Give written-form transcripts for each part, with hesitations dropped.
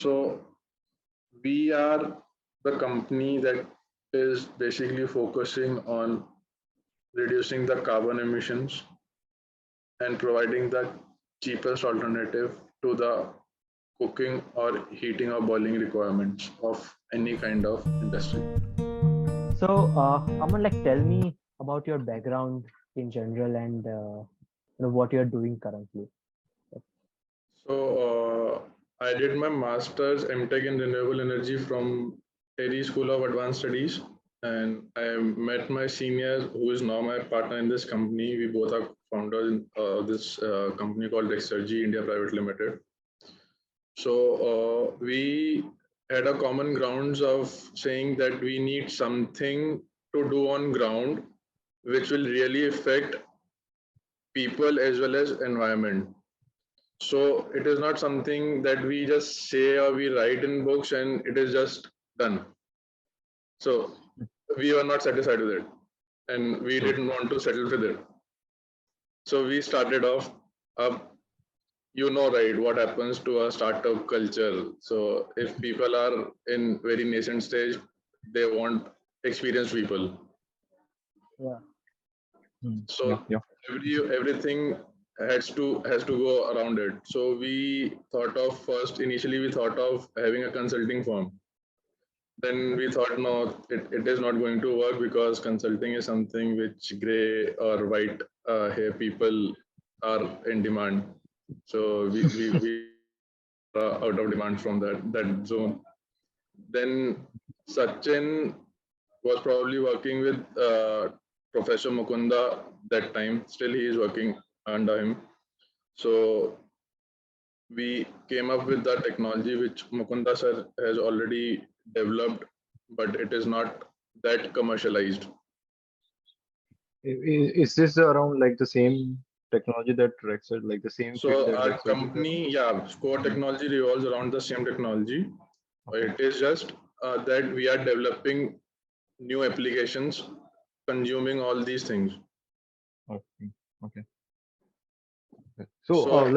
So we are the company that is basically focusing on reducing the carbon emissions and providing the cheapest alternative to the cooking or heating or boiling requirements of any kind of industry. So, Aman, like, tell me about your background in general and what you're doing currently. So I did my master's MTech in renewable energy from Terry School of Advanced Studies, and I met my senior, who is now my partner in this company. We both are founders in this company called RExergy India Private Limited. So we had a common grounds of saying that we need something to do on ground, which will really affect people as well as environment. So it is not something that we just say or we write in books and it is just done. So we were not satisfied with it and we True. didn't want to settle with it. So we started off, you know, right, what happens to a startup culture. So if people are in very nascent stage, they want experienced people. Yeah. Yeah, So yeah. everything has to go around it. So we thought of first initially we thought of having a consulting firm. Then we thought no, it is not going to work because consulting is something which gray or white hair people are in demand. So we out of demand from that zone. Then Sachin was probably working with Professor Mukunda that time. Still, he is working under him. So we came up with the technology which Mukunda sir has already developed, but it is not that commercialized. Is this around like the same technology that RExergy, like the same field So that our RExergy is around? company, yeah, core Mhm. technology revolves around the same technology. Okay. It is just that we are developing new applications consuming all these things. Okay. Okay. Okay. So, So,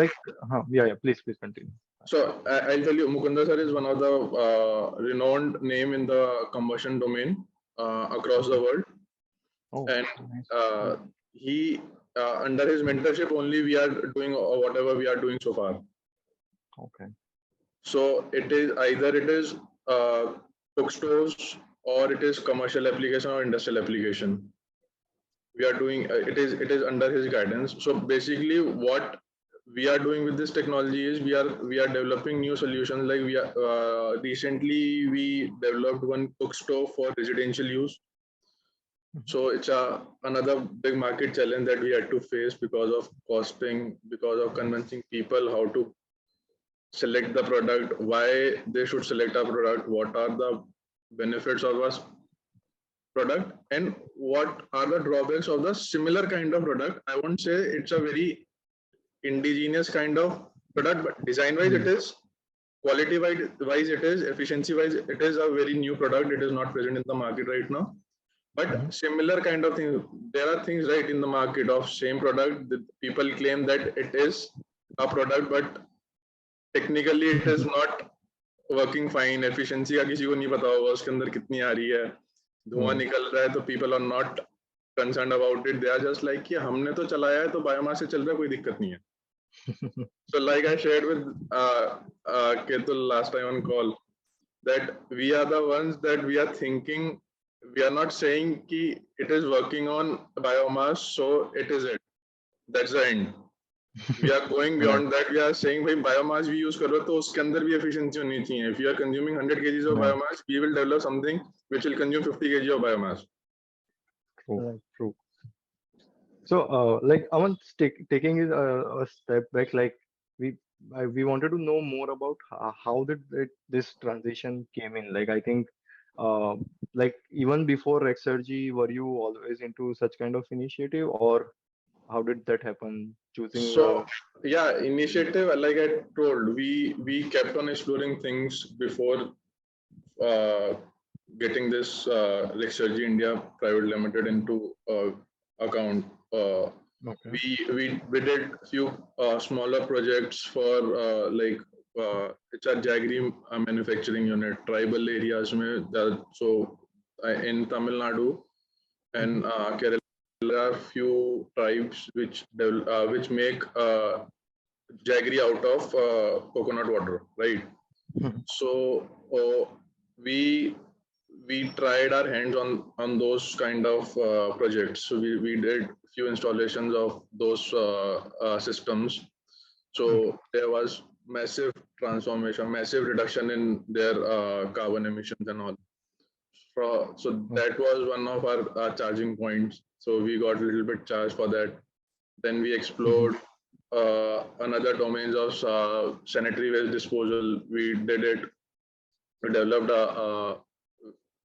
yeah, yeah. Please continue. I'll tell you, Mukunda sir is one of the renowned name in the combustion domain across the Okay. world, Oh, and nice. uh, he under his mentorship only we are doing whatever we are doing so far. Okay. So it is uh, bookstores or it is commercial application or industrial application. We are doing it is under his guidance. So basically, what we are doing with this technology is we are developing new solutions. Like we are recently we developed one bookstore for residential use. Mhm. So it's another big market challenge that we had to face because of costing, because of convincing people how to select the product, why they should select our product, what are the benefits of our product, and what are the drawbacks of the similar kind of product. I won't say it's a very indigenous kind of product, but design wise it Mhm. is, quality wise it is, efficiency wise it is a very new product. It is not present in the market right now. But Mhm. similar kind of thing, there are things right in the market of same product that people claim that it is a product, but technically it is not working fine. Efficiency का किसी को नहीं पता होगा उसके अंदर कितनी आ रही है, धुआं Mhm. निकल रहा है, तो people are not concerned about it. They are just like कि हमने तो चलाया है तो बायोमास से चल रहा है, कोई दिक्कत नहीं है. So like I shared with Ketul last time on call, that we are the ones that we are thinking, we are not saying कि it is working on biomass, so it is it. That's the end. We are going Right. beyond that. We are saying भाई biomass भी use कर रहे हो तो उसके अंदर भी efficiency होनी चाहिए. If you are consuming 100 kgs of Yeah. biomass, we will develop something which will consume 50 kg of biomass. True. Right. True. So, like, Aman, taking it a step back, like we wanted to know more about how did this transition came in. Like, I think, uh, like even before RExergy, were you always into such kind of initiative, or how did that happen? Choosing, So yeah, initiative, like I told, we kept on exploring things before uh, getting this RExergy India Private Limited into account. okay. We did few smaller projects for like it's a jaggery manufacturing unit, tribal areas. So in Tamil Nadu and Kerala, there are few tribes which make jaggery out of coconut water, right? So we tried our hands on those kind of projects. So we did few installations of those systems. So there was massive transformation, massive reduction in their carbon emissions and all. So that was one of our charging points. So we got a little bit charged for that. Then we explored another domains of sanitary waste disposal. We did it. We developed a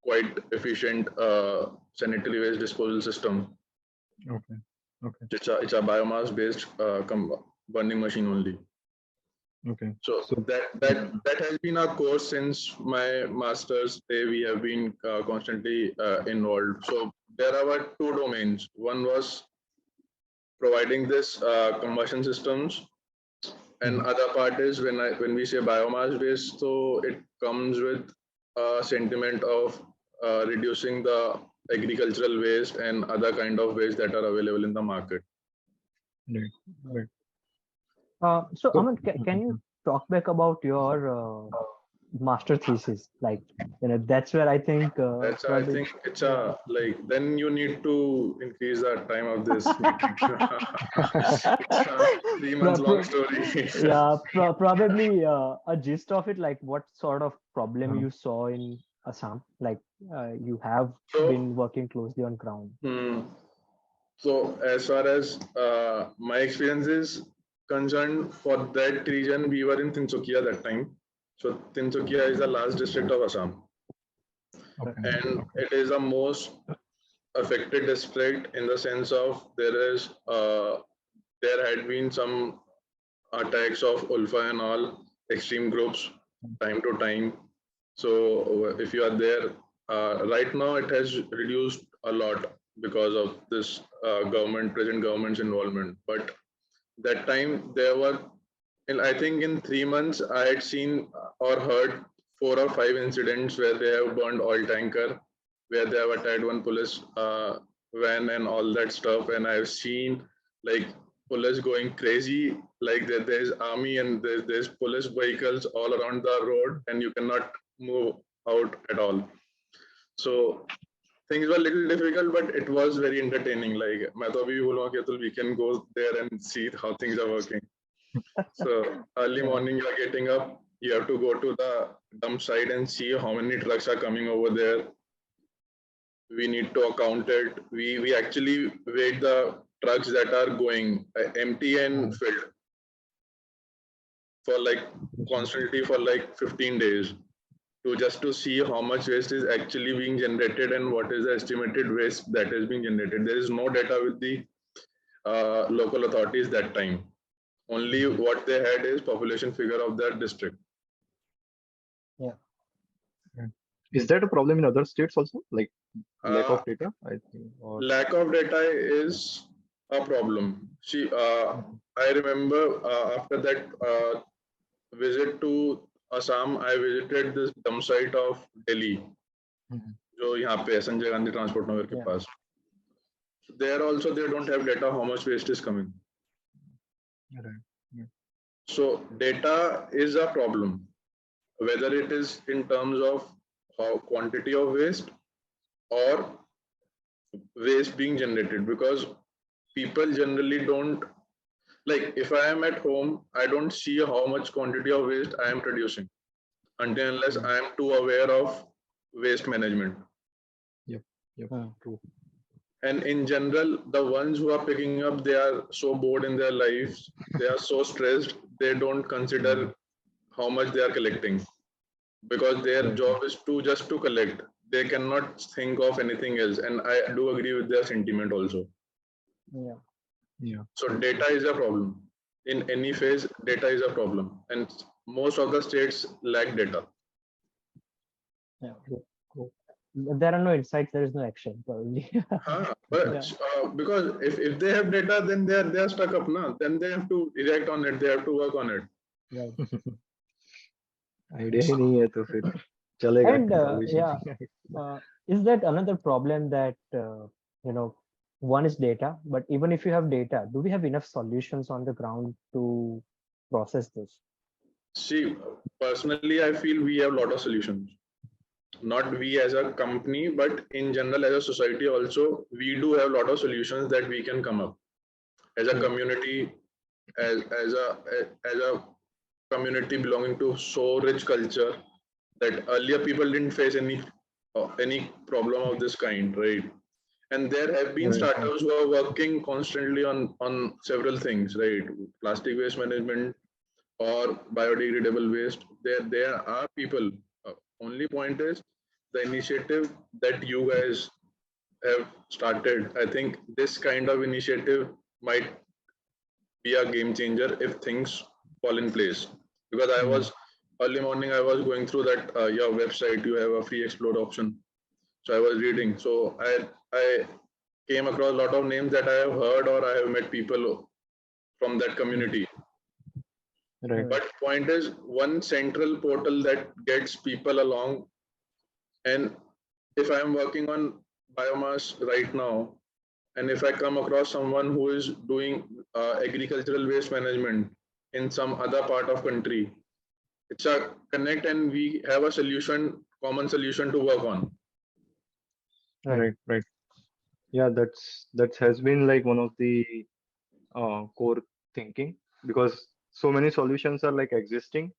quite efficient sanitary waste disposal system. Okay. Okay. It's a biomass-based burning machine only. Okay. So that has been our course since my master's day. We have been constantly involved. So there are two domains. One was providing this combustion systems, and other part is when we say biomass-based, so it comes with a sentiment of reducing the agricultural waste and other kind of waste that are available in the market. Right. Right. So Aman, can you talk back about your master thesis? Like, that's where I think. That's I think it's a like then you need to increase the time of this meeting. It's a 3 months long story. Yeah, probably a gist of it. Like, what sort of problem you saw in Assam? Like, you have been working closely on ground. So as far as my experience is concerned, for that region, we were in Tinsukia that time. So Tinsukia is the last district of Assam. Okay. And it is the most affected district in the sense of there had been some attacks of Ulfa and all extreme groups time to time. So if you are there, right now it has reduced a lot because of this present government's involvement. But that time there were, I think in 3 months, I had seen or heard 4 or 5 incidents where they have burned oil tanker, where they have attacked one police van and all that stuff. And I've seen like police going crazy, like there's army and there's police vehicles all around the road and you cannot move out at all. So things were a little difficult, but it was very entertaining. Like, we can go there and see how things are working. So early morning, you are getting up, you have to go to the dump site and see how many trucks are coming over there. We need to account it. We actually weigh the trucks that are going empty and filled for like constantly for like 15 days. To see how much waste is actually being generated and what is the estimated waste that is being generated. There is no data with the local authorities that time. Only what they had is population figure of that district. Yeah. Is that a problem in other states also? Like lack of data, I think. Or... Lack of data is a problem. I remember after that visit to Assam, I visited this dump site of Delhi, जो यहाँ पे Sanjay Gandhi transport नगर के पास. There also they don't have data how much waste is coming. Right. So data is a problem, whether it is in terms of quantity of waste or waste being generated, because people generally don't. Like if I am at home, I don't see how much quantity of waste I am producing until unless I am too aware of waste management. Yep. True. And in general, the ones who are picking up, they are so bored in their lives, they are so stressed, they don't consider how much they are collecting, because their job is just to collect. They cannot think of anything else. And I do agree with their sentiment also. Yeah. So data is a problem. In any phase, data is a problem. And most of the states lack data. Yeah. Cool. There are no insights, there is no action, probably. Because if they have data, then they are stuck up now. Then they have to react on it. They have to work on it. Right. Idea ही नहीं है तो फिर चलेगा And solution. yeah, is that another problem that you know, one is data, but even if you have data, do we have enough solutions on the ground to process this? See, personally, I feel we have a lot of solutions. Not we as a company, but in general as a society also, we do have a lot of solutions that we can come up as a community, as a community belonging to so rich culture that earlier people didn't face any problem of this kind, right? And there have been Right, right. startups who are working constantly on several things, right? Plastic waste management or biodegradable waste. There are people. Only point is the initiative that you guys have started. I think this kind of initiative might be a game changer if things fall in place. Because I was early morning, I was going through that your website. You have a free explore option. So I was reading. So I came across a lot of names that I have heard or I have met people from that community. Right. But point is one central portal that gets people along. And if I am working on biomass right now, and if I come across someone who is doing agricultural waste management in some other part of country, it's a connect and we have a solution, common solution to work on. Right, right. Yeah, that has been like one of the core thinking, because so many solutions are like existing.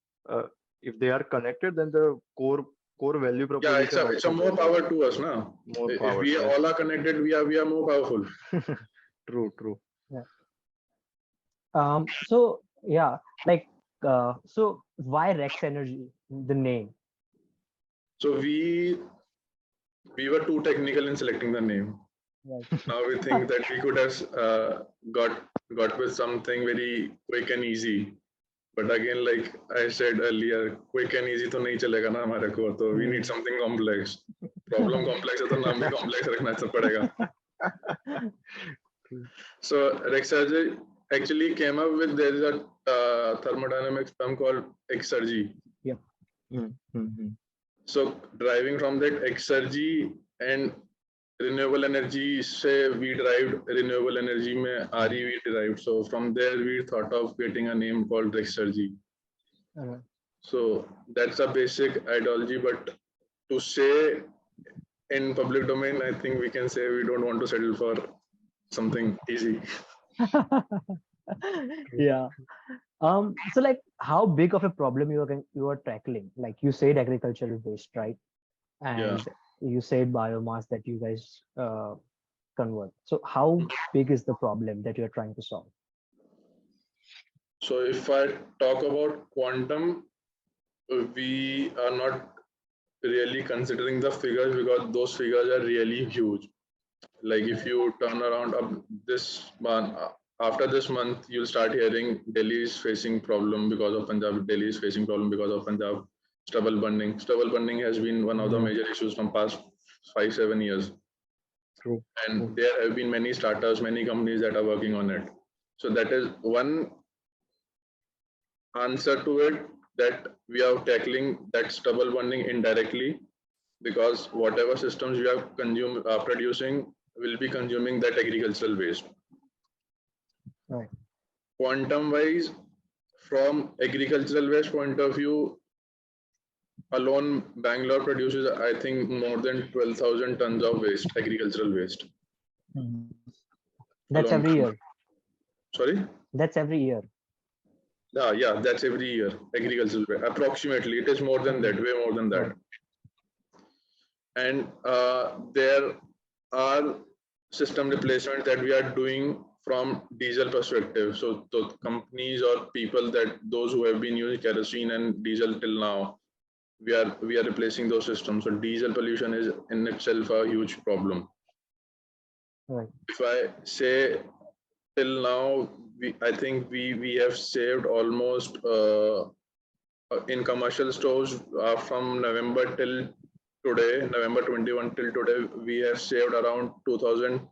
If they are connected, then the core value Yeah, proposition it's a also more goes up. power to us now. More If power. we Yes. all are connected, we are more powerful. True, true. Yeah. So yeah, like so why Rex Energy, the name? So we were too technical in selecting the name. Right. Now we think that we could have got with something very quick and easy. But again, like I said earlier, quick and easy तो नहीं चलेगा ना हमारे को. तो we need something complex. Problem complex है तो नाम भी complex रखना पड़ेगा. So RExergy actually came up with, there is a thermodynamics term called exergy. Yeah. So driving from that exergy and renewable energy, say we derived renewable energy में RE we derived. So from there we thought of getting a name called RExergy. So that's a basic ideology, but to say in public domain, I think we can say we don't want to settle for something easy. Yeah. So like how big of a problem you are tackling? Like you said agricultural waste, right? And you said biomass that you guys convert. So how big is the problem that you're trying to solve? So if I talk about quantum, we are not really considering the figures because those figures are really huge. Like if you turn around this month, after this month, you'll start hearing Delhi is facing problem because of Punjab. Delhi is facing problem because of Punjab. Stubble burning. Stubble burning has been one of the major issues from past 5-7 years. True. And there have been many startups, many companies that are working on it. So that is one answer to it, that we are tackling that stubble burning indirectly, because whatever systems we are producing will be consuming that agricultural waste. Right. Quantum wise, from agricultural waste point of view, alone Bangalore produces, I think, more than 12,000 tons of waste, agricultural waste. That's Alone every year. Sorry? That's every year. Yeah, that's every year, agricultural waste. Approximately, it is more than that, way more than that. Right. And there are system replacements that we are doing from diesel perspective. So the companies or people, that those who have been using kerosene and diesel till now, we are replacing those systems. So diesel pollution is in itself a huge problem. Right. If I say till now, I think we have saved almost in commercial stores from November till today, November 21 till today, we have saved around 2,000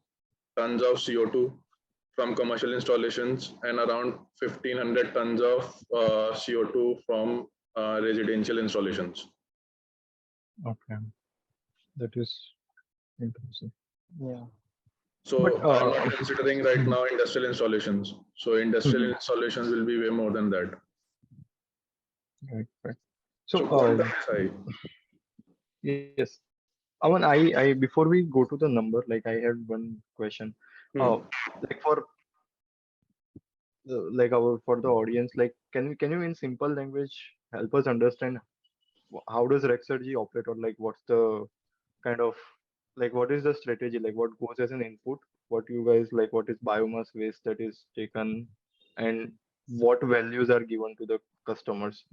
tons of CO2 from commercial installations and around 1,500 tons of CO2 from residential installations. Okay, that is interesting. Yeah. So But I'm not considering right now industrial installations. So industrial Mhm. installations will be way more than that. Right, right. So So, quantum is high. yes, Aman, I before we go to the number, like I had one question. Hmm. Uh, like for like our for the audience, like can you in simple language help us understand how does RExergy operate, or like what's the kind of like what is the strategy, like what goes as an input, what you guys like, what is biomass waste that is taken, and what values are given to the customers.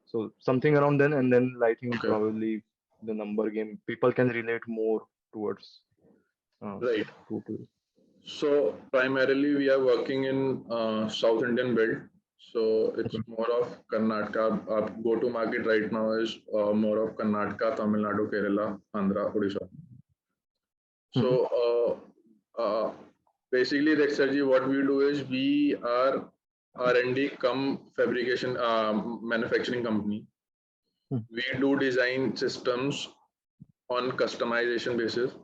So something around then, and then I think Okay. probably the number game people can relate more towards Right. to. So primarily we are working in South Indian belt. So it's Okay. more of Karnataka. Our go-to market right now is more of Karnataka, Tamil Nadu, Kerala, Andhra, Odisha. So Mhm. basically, Rexergy, what we do is we are R&D come fabrication manufacturing company. Mhm. We do design systems on customization basis.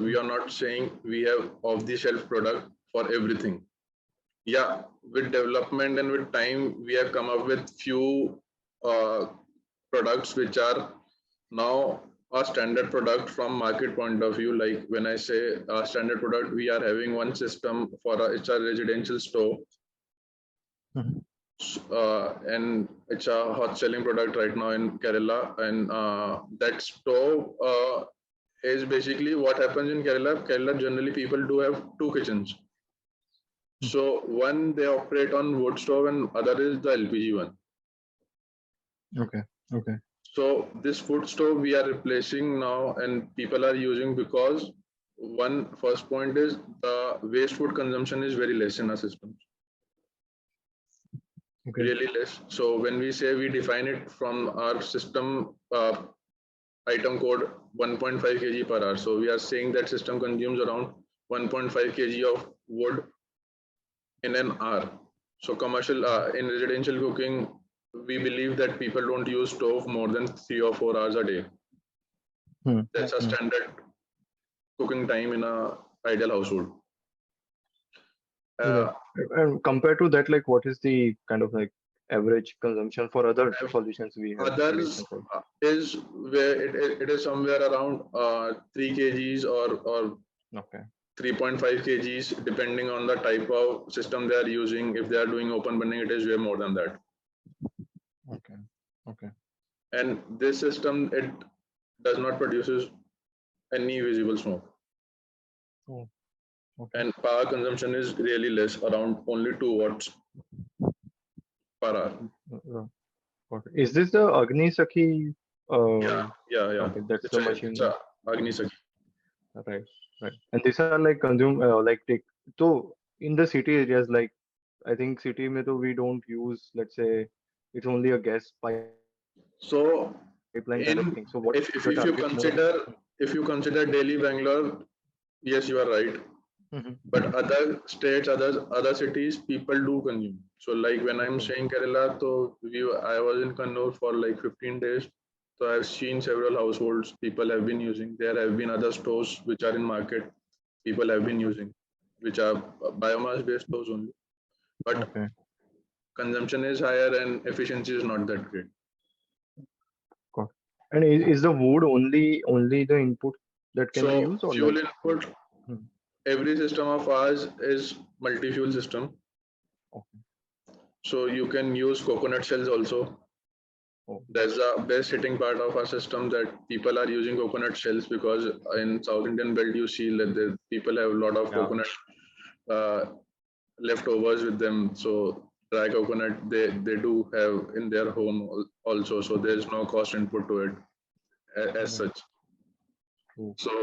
We are not saying we have off-the-shelf product for everything. Yeah, with development and with time, we have come up with few uh, products which are now a standard product from market point of view. Like when I say a standard product, we are having one system for it's a residential stove, Mhm. and it's a hot selling product right now in Kerala. And that stove is basically what happens in Kerala. Kerala generally people do have two kitchens. So one they operate on wood stove and other is the LPG one. Okay. Okay. So this food stove we are replacing now and people are using because one first point is the waste food consumption is very less in our system, Okay. really less. So when we say we define it from our system item code 1.5 kg per hour. So we are saying that system consumes around 1.5 kg of wood in an hour. So commercial in residential cooking, we believe that people don't use stove more than 3 or 4 hours a day. Hmm. That's a Hmm. standard cooking time in a ideal household. Right. Uh, And compared to that, like what is the kind of like average consumption for other solutions we have Others mentioned for? is where it is somewhere around 3 kgs or Okay. 3.5 kgs, depending on the type of system they are using. If they are doing open burning, it is way more than that. Okay. Okay. And this system, it does not produces any visible smoke. Oh, okay. And power consumption is really less, around only 2 watts per hour. Got it. Is this the Agni Sakhi? Yeah, yeah, yeah. Okay, that's the It's machine. a Agni Sakhi. Right. Right. And these are like consume like take. So in the city areas, like I think city mein to we don't use. Let's say it's only a gas pipeline kind of thing. So what's So the target in more? if you consider Delhi, Bangalore, yes, you are right. Mhm. But other states, other cities, people do consume. So like when I'm Okay. saying Kerala, so I was in Kannur for like 15 days. So I've seen several households people have been using. There have been other stores which are in market. People have been Okay. using, which are biomass-based stores only. But Okay. consumption is higher and efficiency is not that great. Got it. And is the wood only the input that can be So used, or fuel like? input, Hmm. every system of ours is multi-fuel system. Okay. So you can use coconut shells also. Oh. That's the best hitting part of our system that people are using coconut shells because in South Indian belt you see that the people have a lot of Yeah. coconut uh, leftovers with them. So dry coconut they do have in their home also. So there's no cost input to it as Right. such. True. So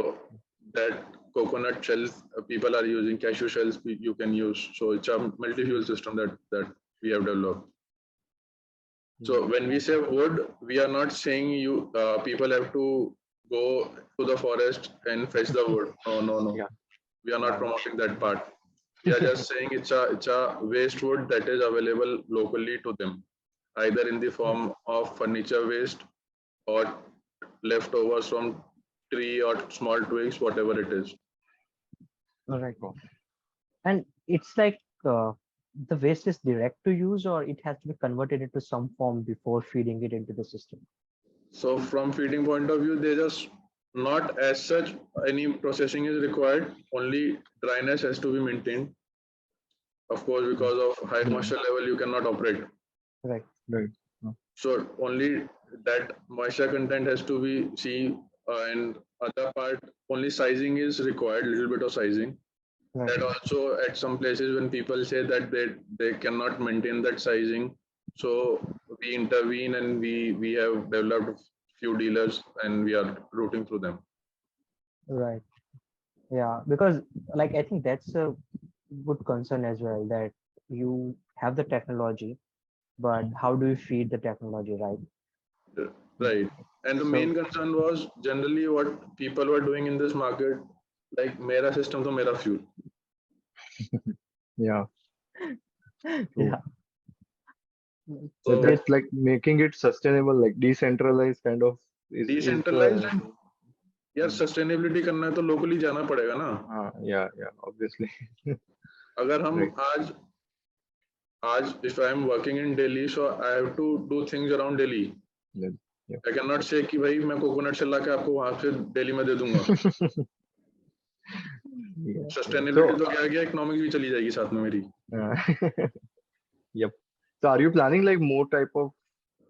that coconut shells people are using, cashew shells you can use. So it's a multi-fuel system that we have developed. So Right. when we say Okay. wood, we are not saying you people have to go to the forest and fetch the wood. No, no, no. Yeah. We are not Yeah. promoting that part. We are just saying it's a waste wood that is available locally to them. either in the form of furniture waste or leftovers from tree or small twigs, whatever it is. All right. And it's like the waste is direct to use, or it has to be converted into some form before feeding it into the system. So from feeding point of view, they just not as such any processing is required. Only dryness has to be maintained. Of course, because of high moisture level, you cannot operate. Right. Right. So only that moisture content has to be seen, and other part only sizing is required. Little bit of sizing. Right. That also at some places when people say that they cannot maintain that sizing, so we intervene and we have developed few dealers and we are routing through them. Right. Yeah, because like I think that's a good concern as well, that you have the technology, but how do you feed the technology, right? Right. And the So main concern was generally what people were doing in this market, like mera system to mera fuel. Yeah. yeah. So So that's like making it sustainable, like decentralized kind of is decentralized and यार Hmm. Sustainability करना है तो locally जाना पड़ेगा ना. yeah, obviously. अगर हम Right. आज if I am working in Delhi, so I have to do things around Delhi. Then, yeah. I cannot say कि भाई मैं कोकोनट से लाके आपको वहां से दिल्ली में दे दूंगा. Yeah. सस्टेनेबिलिटी So, तो क्या गया, इकोनॉमिक्स भी चली जाएगी साथ में मेरी. yep. So are you planning like more type of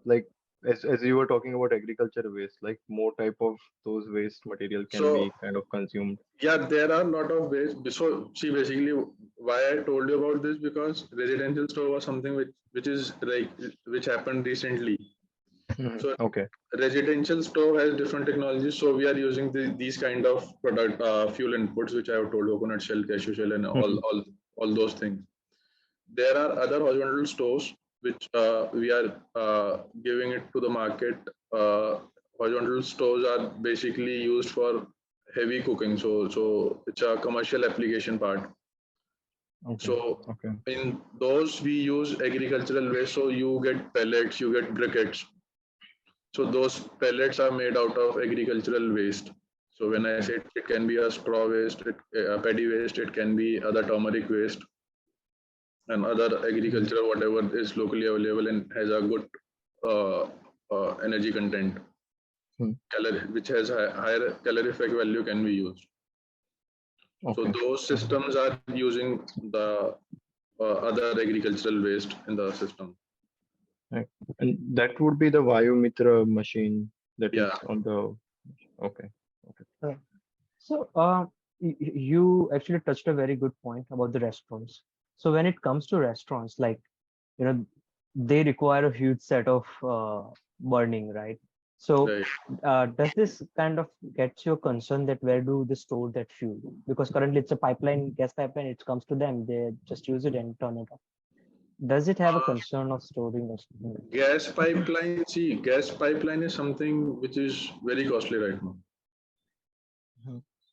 like as you were talking about agriculture waste, like more type of those waste material can So be kind of consumed? yeah, there are a lot of ways. So see, basically, why I told you about this, because residential store was something which is like which happened recently. So Okay. residential stove has different technologies. So we are using these kind of product fuel inputs, which I have told, coconut shell, cashew shell, and all those things. There are other horizontal stoves which we are giving it to the market. Horizontal stoves are basically used for heavy cooking. So it's a commercial application part. Okay. So Okay. in those we use agricultural waste. So you get pellets, you get briquettes. So those pellets are made out of agricultural waste. So when I say it can be a straw waste, paddy waste, it can be other turmeric waste and other agricultural whatever is locally available and has a good energy content, which has higher calorific value can be used. So Okay. those systems are using the other agricultural waste in the system. Right. And that would be the Vayumitra machine that is Yeah. on the. Okay. Okay. So you actually touched a very good point about the restaurants. So when it comes to restaurants, like, you know, they require a huge set of burning, right? So Right. does this kind of get your concern that where do they store that fuel? Because currently it's a pipeline, gas pipeline, it comes to them, they just use it and turn it off. Does it have a concern of storing or something? Gas pipeline, see, gas pipeline is something which is very costly right now.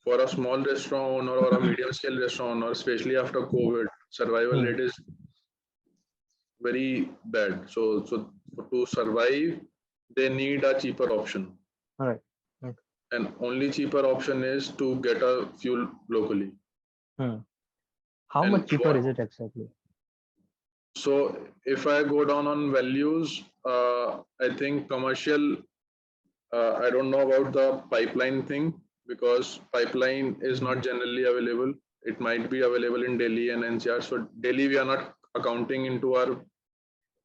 For a small restaurant owner or a medium scale restaurant owner, especially after COVID, survival rate is very bad. So to survive, they need a cheaper option. All right. And only cheaper option is to get a fuel locally. How much cheaper is it exactly? So if I go down on values, I think commercial, I don't know about the pipeline thing, because pipeline is not generally available. It might be available in Delhi and NCR. So Delhi, we are not accounting into our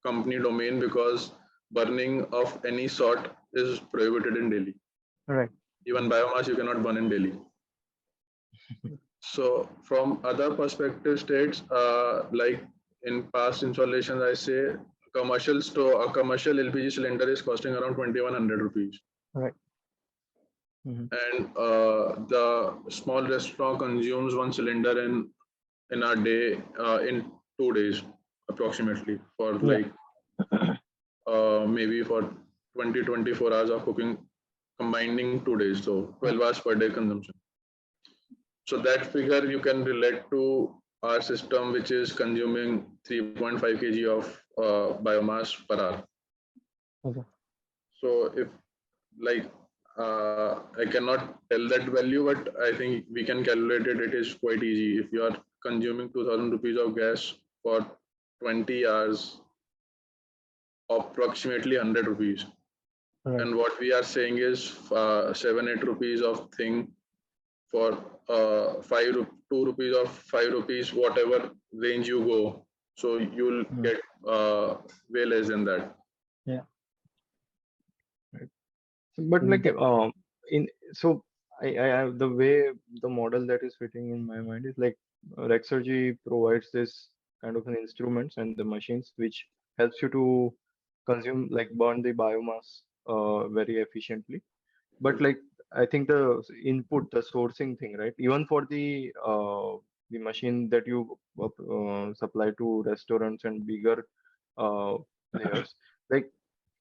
company domain because burning of any sort is prohibited in Delhi. Right. Even biomass you cannot burn in Delhi. So from other perspective states, like in past installations, I say a commercial LPG cylinder is costing around 2,100 rupees. Right. And the small restaurant consumes one cylinder in a day, in 2 days approximately, for like maybe for 24 hours of cooking, combining 2 days, so 12 hours per day consumption. So that figure you can relate to our system, which is consuming 3.5 kg of biomass per hour. Okay. So if like I cannot tell that value, but I think we can calculate it. It is quite easy. If you are consuming 2,000 rupees of gas for 20 hours, approximately 100 rupees. Right. And what we are saying is 7-8 rupees of thing for 2 rupees or 5 rupees, whatever range you go. So you'll get way less than that. Yeah. Right. But like in so I the way the model that is fitting in my mind is like RExergy provides this kind of an instruments and the machines which helps you to consume like burn the biomass very efficiently. But like I think the input, the sourcing thing, right? Even for the machine that you supply to restaurants and bigger players, like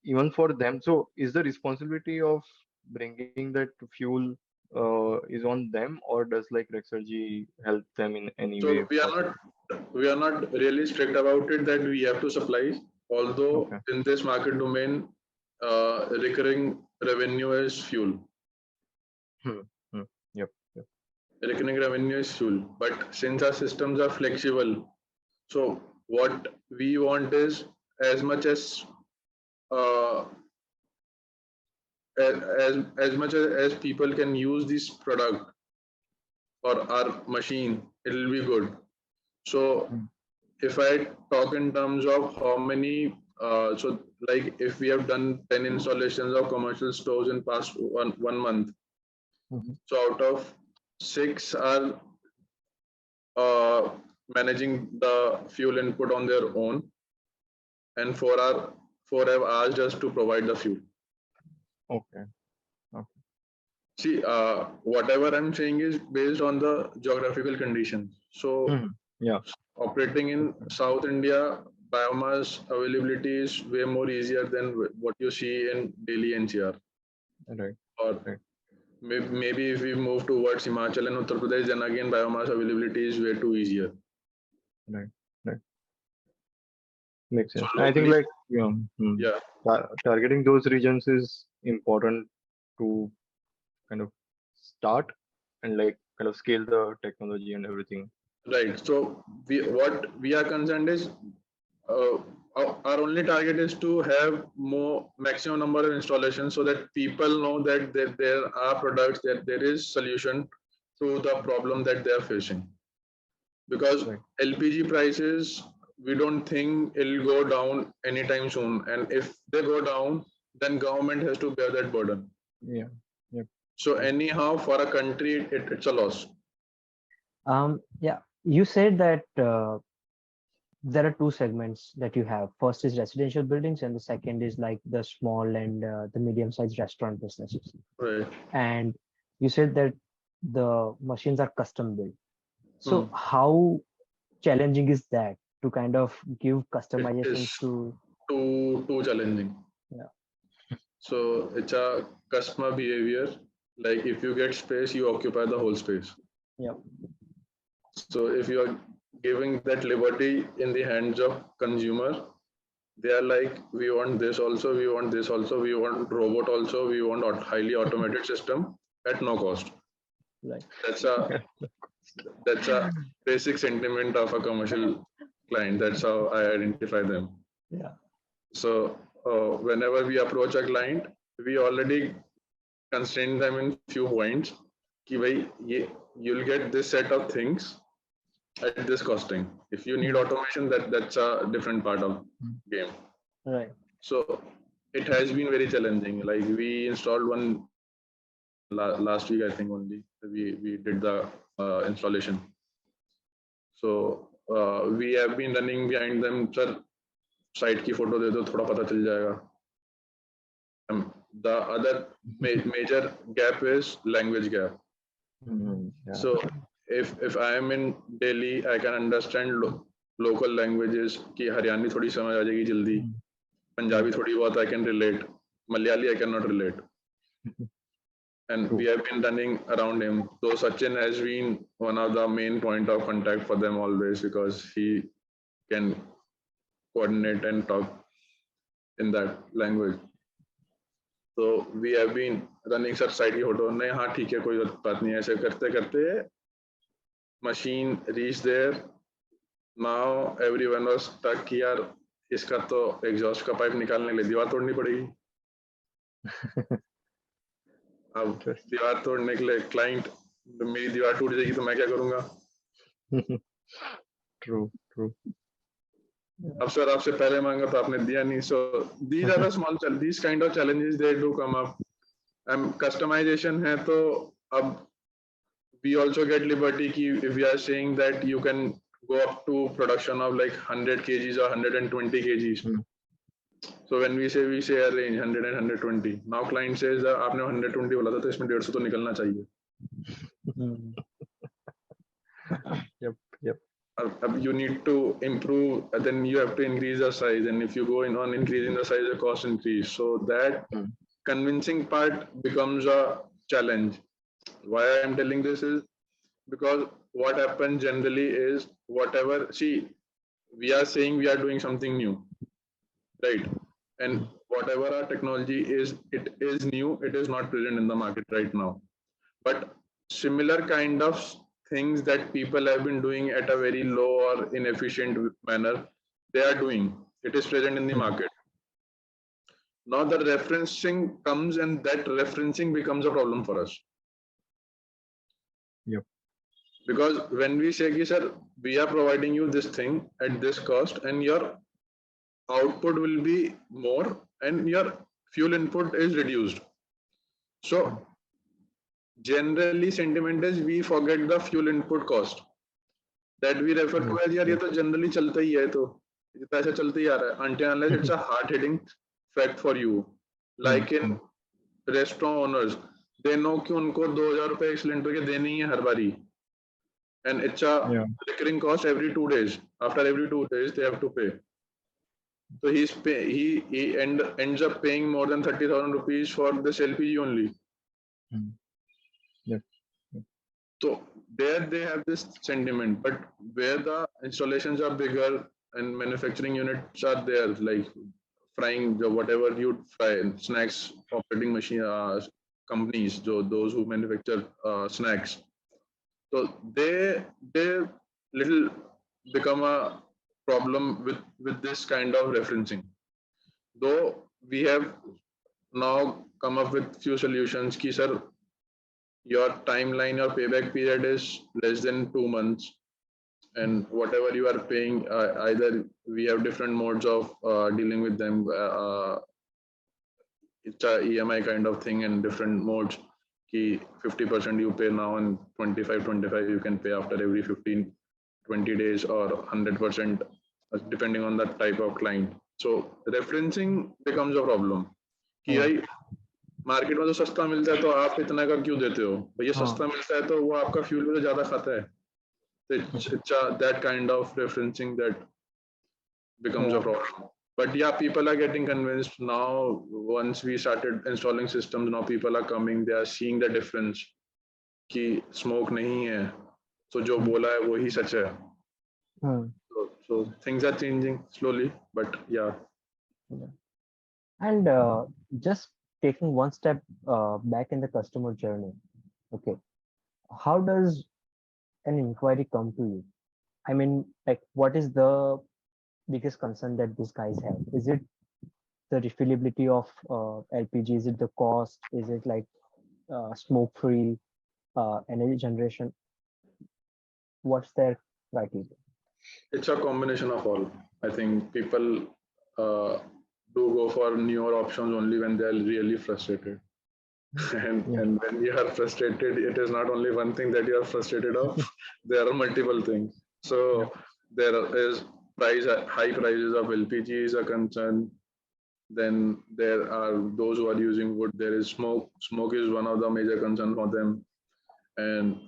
even for them. So is the responsibility of bringing that fuel is on them, or does like RExergy help them in any way So possible? we are not really strict about it that we have to supply. Although Okay. in this market domain, recurring revenue is fuel. Hmm. Hmm. Yep. Yep. Recurring revenue is fuel. But since our systems are flexible, so what we want is as much uh, as much as people can use this product or our machine, it will be good. So Hmm. if I talk in terms of how many, so like if we have done 10 installations of commercial stores in past one month, Mhm. so out of 6 are uh, managing the fuel input on their own, and 4 have asked us to provide the fuel. Okay. Okay. See, whatever I'm saying is based on the geographical conditions. So Hmm. Yeah. operating in South India, biomass availability is way more easier than what you see in Delhi NCR. Right. Or Right. maybe if we move towards Himachal and Uttar Pradesh, then again biomass availability is way too easier. Right. Right. Makes So sense. I think locally, like yeah, targeting those regions is important to kind of start and like kind of scale the technology and everything. right. So what we are concerned is uh, our only target is to have more maximum number of installations so that people know that there are products, that there is solution to the problem that they are facing. Because Right. LPG prices, we don't think it'll go down anytime soon. And if they go down, then government has to bear that burden. Yeah. Yep. So Yep. anyhow, for a country, it's a loss. Yeah. You said that there are two segments that you have. First is residential buildings, and the second is like the small and the medium-sized restaurant businesses. Right. And you said that the machines are custom built. So Hmm. how challenging is that to kind of give It customizations is to? too challenging. Yeah. So it's a customer behavior. Like if you get space, you occupy the whole space. Yeah. So if you are giving that liberty in the hands of consumer, they are like, we want this also, we want this also, we want robot also, we want highly automated system at no cost. Right. That's a basic sentiment of a commercial client. That's how I identify them. Yeah. So whenever we approach a client, we already constrain them in few points. Ki bhai, you'll get this set of things at this costing. If you need automation, that's a different part of game. Right. So it has been very challenging. Like we installed one last week, I think only. We did the installation. So we have been running behind them. Sir, site की photo दे दो, थोड़ा पता चल जाएगा. The other major gap is language gap. Yeah. So if I am in Delhi, I can understand local languages. कि हरियाणवी थोड़ी समझ आ जाएगी जल्दी. Punjabi थोड़ी बहुत I can relate. Malayali I cannot relate. And True. we have been running around him. So Sachin has been one of the main point of contact for them always because he can coordinate and talk in that language. So we have been running such site की photo नहीं, हाँ ठीक है कोई बात नहीं, ऐसे करते करते machine reached there. Now everyone was stuck कि यार इसका तो एग्जॉस्ट का पाइप निकालने के लिए दीवार तोड़नी पड़ेगी. अब दीवार तोड़ने के लिए क्लाइंट, मेरी दीवार टूट जाएगी तो मैं क्या करूंगा? True. अब सर आपसे पहले मांगा तो आपने दिया नहीं. So these are the small these kind of challenges they do come up. Customization है तो अब we also get liberty ki if we are saying that you can go up to production of like 100 kgs or 120 kgs. So when we say a range 100 and 120. Now client says आपने 120 बोला था तो इसमें 150 तो निकलना चाहिए. Yep. You need to improve, then you have to increase the size, and if you go in on increasing the size, the cost increase. So that convincing part becomes a challenge. Why I am telling this is because what happens generally is whatever, see, we are saying we are doing something new, right? And whatever our technology is, it is new, it is not present in the market right now. But similar kind of things that people have been doing at a very low or inefficient manner, they are doing. It is present in the market. Now the referencing comes, and that referencing becomes a problem for us. Yep. Because when we say, sir, we are providing you this thing at this cost, and your output will be more, and your fuel input is reduced. So generally sentiment is we forget the fuel input cost, that we refer to as यार ये तो generally चलता ही है, तो पैसा चलता ही आ रहा है, until unless it's a hard hitting fact for you. Like in restaurant owners, they know कि उनको 2000 रुपए एक सिलेंडर के देने ही है हर बारी, and it's a recurring cost every 2 days. After every 2 days they have to pay. So he ends up paying more than 30,000 rupees for this LPG only. So there they have this sentiment, but where the installations are bigger and manufacturing units are there, like frying, whatever you fry, snacks operating machine companies, those who manufacture snacks. So they little become a problem with this kind of referencing. Though we have now come up with few solutions, ki sir, your timeline, your payback period is less than 2 months, and whatever you are paying, either we have different modes of dealing with them. It's a EMI kind of thing, and different modes. Ki 50% you pay now, and 25 you can pay after every 15-20 days, or 100% depending on the type of client. So referencing becomes a problem. Ki bhai, market में तो सस्ता मिलता है तो आप इतना का क्यों देते हो? भैया सस्ता मिलता है तो वो आपका फ्यूल भी तो ज्यादा खाता है. It's that kind of referencing that becomes a problem. But yeah, people are getting convinced now. Once we started installing systems, now people are coming, they are seeing the difference कि smoke नहीं है, so जो बोला है वो ही सच है. So things are changing slowly, but yeah. And just taking one step back in the customer journey, okay, how does an inquiry come to you? I mean, like, what is the biggest concern that these guys have? Is it the refillability of LPG? Is it the cost? Is it like smoke-free energy generation? What's their criteria? It's a combination of all. I think people do go for newer options only when they are really frustrated. And when you are frustrated, it is not only one thing that you are frustrated of. There are multiple things. So there is high prices of LPG is a concern. Then there are those who are using wood. There is smoke. Smoke is one of the major concerns for them. And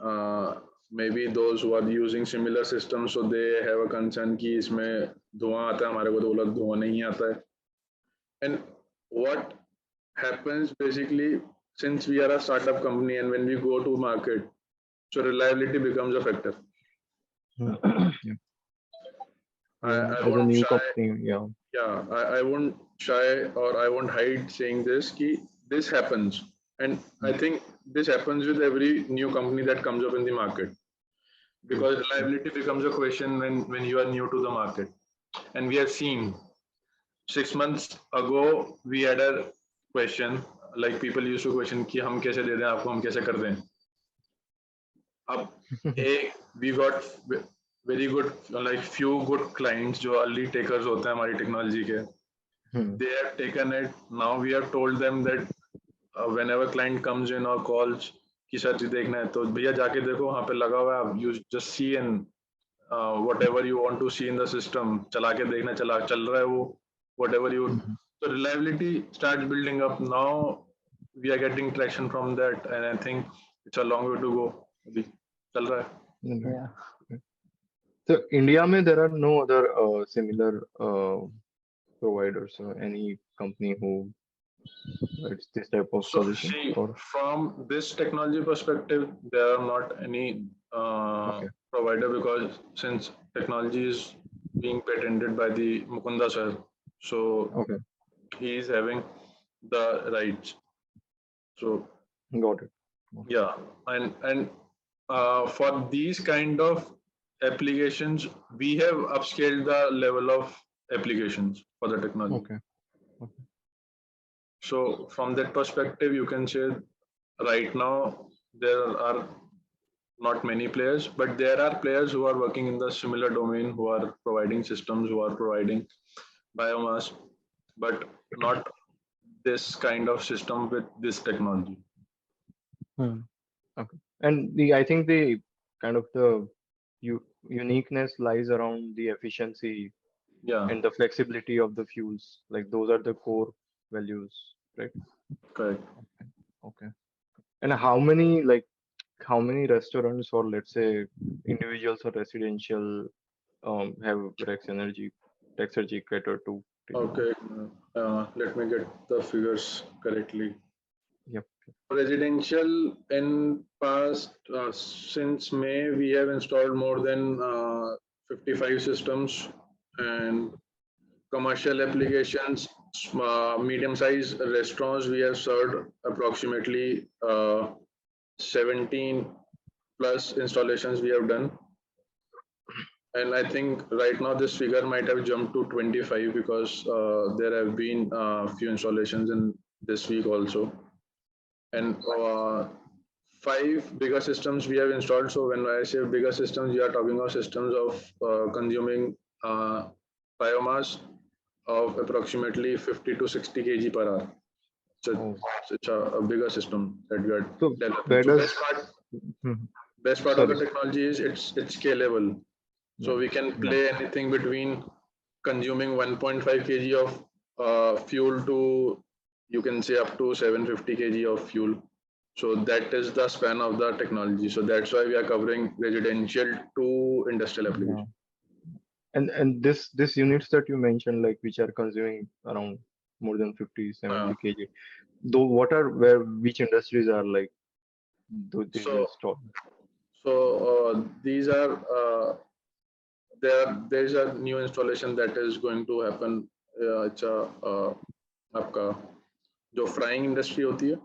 maybe those who are using similar systems, so they have a concern कि इसमें धुआं आता है, हमारे को तो बोला धुआं नहीं आता है. And what happens basically, since we are a startup company and when we go to market, so reliability becomes a factor. I as a new company, I won't shy or I won't hide saying this कि this happens, and I think this happens with every new company that comes up in the market, because reliability becomes a question when you are new to the market. And we have seen 6 months ago we had a question, like people used to question कि हम कैसे दे दें आपको, हम कैसे कर दें. अब we got very good, like few good clients जो early takers होते हैं हमारी technology के. They have taken it. Now we have told them that whenever client comes in or calls कि सर जी देखना है तो भैया जाके देखो वहाँ पे लगा हुआ है, you just see and whatever you want to see in the system चला के देखना, चल रहा है वो, whatever you. So reliability starts building up. Now we are getting traction from that, and I think it's a long way to go. अभी चल रहा है. Yeah. So India में there are no other similar providers or any company who provides this type of So solution? see, Or from this technology perspective, there are not any okay, provider, because since technology is being patented by the Mukunda sir, so okay, he is having the rights. So got it. yeah, and for these kind of applications, we have upscaled the level of applications for the technology. Okay, okay, So from that perspective, you can say right now there are not many players, but there are players who are working in the similar domain, who are providing systems, who are providing biomass, but not this kind of system with this technology. okay. And I think the kind of the uniqueness lies around the efficiency Yeah, and the flexibility of the fuels. Like those are the core values, right? correct. Okay. And how many restaurants or let's say individuals or residential have RExergy cater to till now? Okay, let me get the figures correctly. Yep. Residential in past, since May, we have installed more than 55 systems, and commercial applications, medium-sized restaurants, we have served approximately 17 plus installations we have done. And I think right now this figure might have jumped to 25, because there have been a few installations in this week also. And 5 bigger systems we have installed. So when I say bigger systems, we are talking of systems of consuming biomass of approximately 50 to 60 kg per hour. So Oh, it's a bigger system that we are so developing. where So does best part of the sorry. technology is it's scalable. So Yeah. we can play anything between consuming 1.5 kg of fuel to, you can say, up to 750 kg of fuel. So that is the span of the technology. So that's why we are covering residential to industrial application. And this units that you mentioned, like which are consuming around more than 50, 70 kg, though what are which industries are like these So installed? these are there's a new installation that is going to happen. It's a आपका जो frying industry होती है,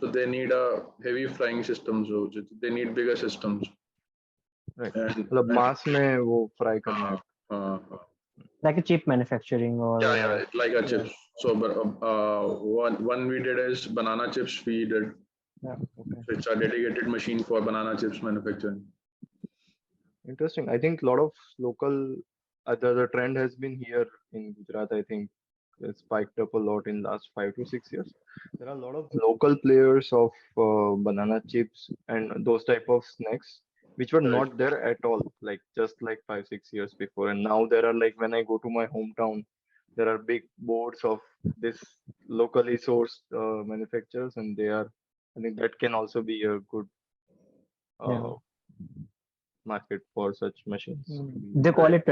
so they need a heavy frying systems. So they need bigger systems. Right. And मतलब मास में वो fry करना है. Like a chip manufacturing or yeah, like a yeah. chips. So but one we did is banana chips. We did. Yeah. Okay. So it's a dedicated machine for banana chips manufacturing. Interesting. I think a lot of local the trend has been here in Gujarat. I think it's spiked up a lot in last 5 to 6 years. There are a lot of local players of banana chips and those type of snacks which were Correct. not there at all, like just like 5 6 years before. And now there are, like, when I go to my hometown, there are big boards of this locally sourced manufacturers, and they are. I think that can also be a good Yeah. market for such machines. They call it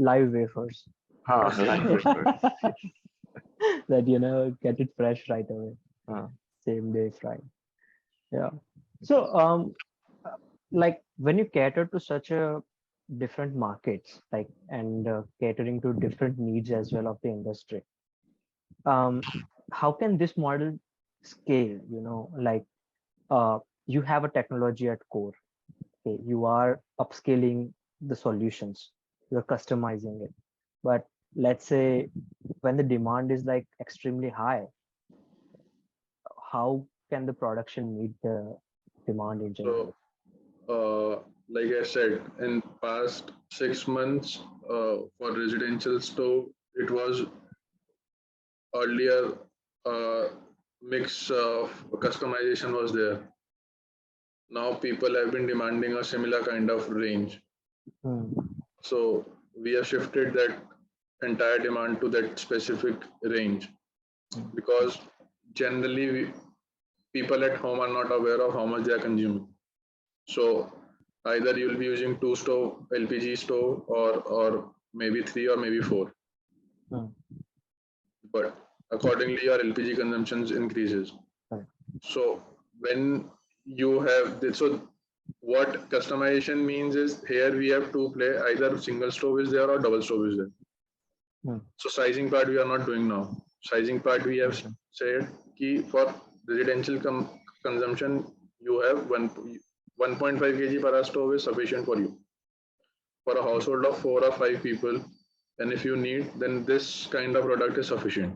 live wafers. Live wafers. That get it fresh right away, same day fry. Yeah. So like when you cater to such a different markets, and catering to different needs as well of the industry, how can this model scale? You know, like you have a technology at core. Okay, you are upscaling the solutions, you're customizing it. But let's say when the demand is like extremely high, how can the production meet the demand in general? So, like I said, in past 6 months, for residential stove, it was earlier mix of customization was there. Now people have been demanding a similar kind of range. Hmm. So we have shifted that entire demand to that specific range because generally people at home are not aware of how much they are consuming. So either you'll be using 2 stove LPG stove or maybe 3 or maybe 4. Hmm. But accordingly your LPG consumptions increases. Right. So when you have this, so what customization means is here we have to play either single stove is there or double stove is there. Hmm. So sizing part we are not doing now. Sizing part we have Okay. said key for residential consumption you have 1.5 kg per hour stove is sufficient for you. For a household of 4 or 5 people, and if you need, then this kind of product is sufficient.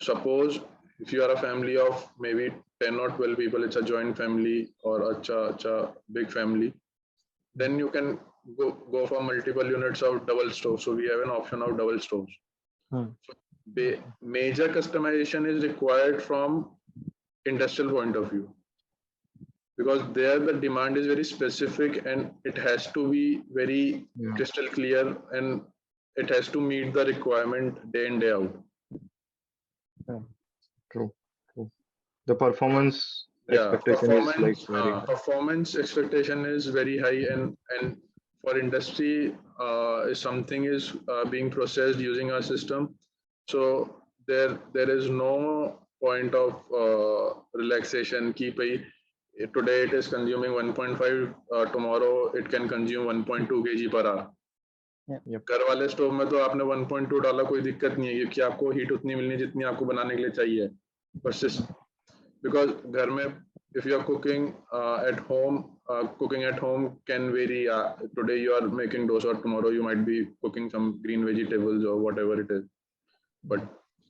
Suppose if you are a family of maybe 10 or 12 people, it's a joint family or a big family, then you can go for multiple units of double stove. So we have an option of double stoves. Hmm. So major customization is required from industrial point of view because there the demand is very specific and it has to be very crystal clear and it has to meet the requirement day in day out. True. The performance expectation is like very high. Performance expectation is very high and for industry if something is being processed using our system, so there is no point of relaxation. Today it is consuming 1.5, tomorrow it can consume 1.2 kg per hour. घर वाले stove में तो आपने 1.2 डाला कोई दिक्कत नहीं है क्योंकि आपको हीट उतनी मिलनी जितनी आपको बनाने के लिए चाहिए. Because घर में if you are cooking at home, cooking at home can vary. Today you are making dosa, tomorrow you might be cooking some green vegetables or whatever it is. But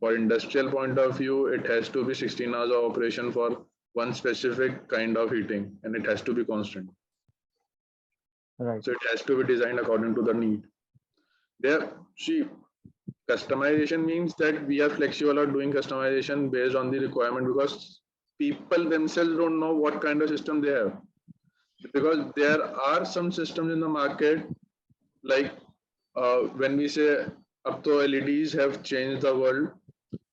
for industrial point of view, it has to be 16 hours of operation for one specific kind of heating and it has to be constant. Right. So it has to be designed according to the need. Customization means that we are flexible or doing customization based on the requirement because people themselves don't know what kind of system they have. Because there are some systems in the market, like when we say up to LEDs have changed the world,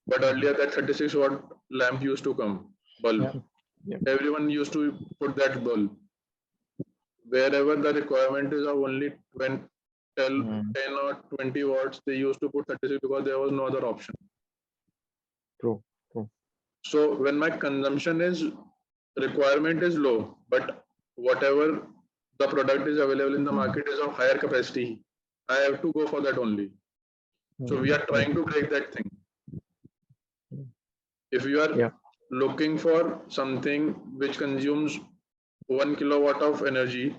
but earlier that 36 watt lamp used to come, bulb. Everyone used to put that bulb. Wherever the requirement is of only 10 or 20 watts, they used to put 36 because there was no other option. True. So when my consumption requirement is low, but whatever the product is available in the market is of higher capacity, I have to go for that only. So we are trying to break that thing. If you are looking for something which consumes 1 kilowatt of energy,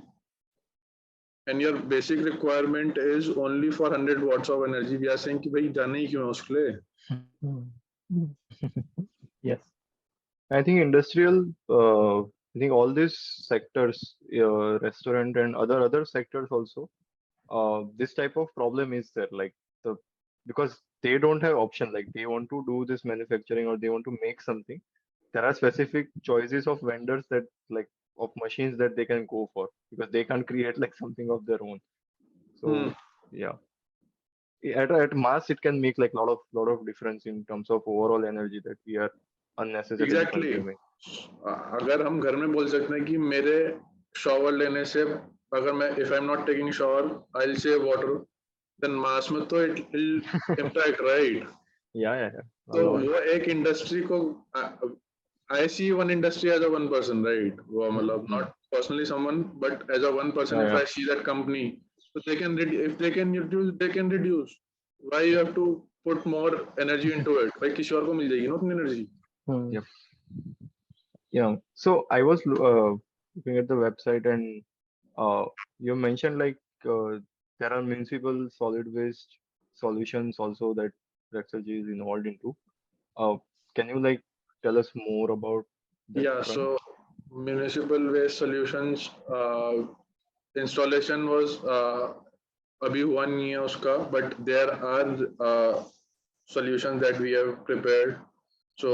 and your basic requirement is only for 100 watts of energy, we are saying कि भाई जाना ही क्यों है उसके लिए? Yes. I think industrial, I think all these sectors, restaurant and other sectors also, this type of problem is there. Like because they don't have option. Like they want to do this manufacturing or they want to make something. There are specific choices of vendors that like of machines that they can go for because they can't create like something of their own. So at mass it can make like lot of difference in terms of overall energy that we are unnecessarily consuming. अगर हम घर में बोल सकते हैं कि मेरे shower लेने से अगर मैं if I'm not taking shower I'll save water, then mass में तो it will impact, right? Yeah. तो वो एक industry को I see one industry as a one person, right? वो मतलब not personally someone, but as a one person. If I see that company, so they can if they can reduce, they can reduce. Why you have to put more energy into it. भाई किसी और को मिल जाएगी ना उतनी energy. Yep. Yeah. So I was looking at the website, and you mentioned like there are municipal solid waste solutions also that RExergy is involved into. Uh, can you like tell us more about that Yeah, front? so municipal waste solutions installation was अभी हुआ नहीं है उसका, but there are solutions that we have prepared. So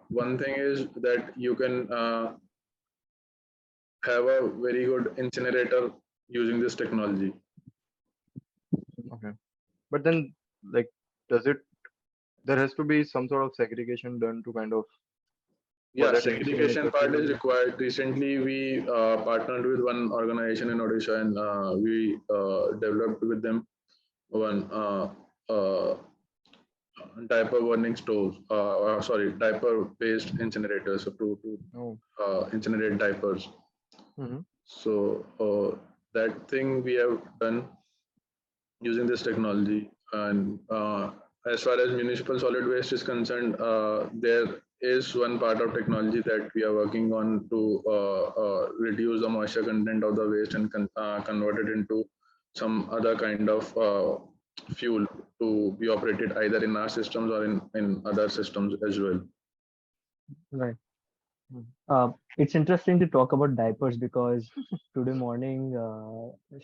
one thing is that you can have a very good incinerator using this technology. Okay. But then like does it there has to be some sort of segregation done to kind of for Yeah, that segregation incinerator part is to required. Recently, we partnered with one organization in Odisha, and we developed with them one diaper burning stoves. Sorry, diaper-based incinerators to oh. incinerate diapers. Mm-hmm. So that thing we have done using this technology. And as far as municipal solid waste is concerned, there is one part of technology that we are working on to reduce the moisture content of the waste and convert it into some other kind of fuel to be operated either in our systems or in other systems as well. Right. It's interesting to talk about diapers because today morning,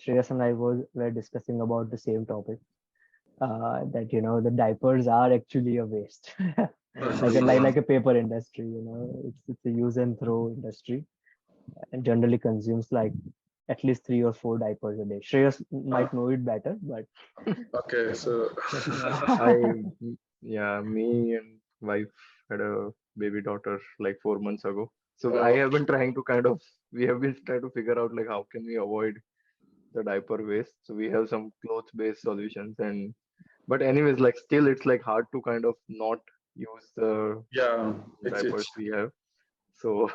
Shreyas and I were discussing about the same topic. That the diapers are actually a waste, like a paper industry. It's a use and throw industry, and generally consumes like at least 3 or 4 diapers a day. Shreyas might know it better, but Okay, so Me and wife had a baby daughter like 4 months ago. So I uh, have been trying to we have been trying to figure out like how can we avoid the diaper waste. So we have some cloth-based solutions, and but anyways, like still it's like hard to kind of not use the yeah, diapers it's we have. So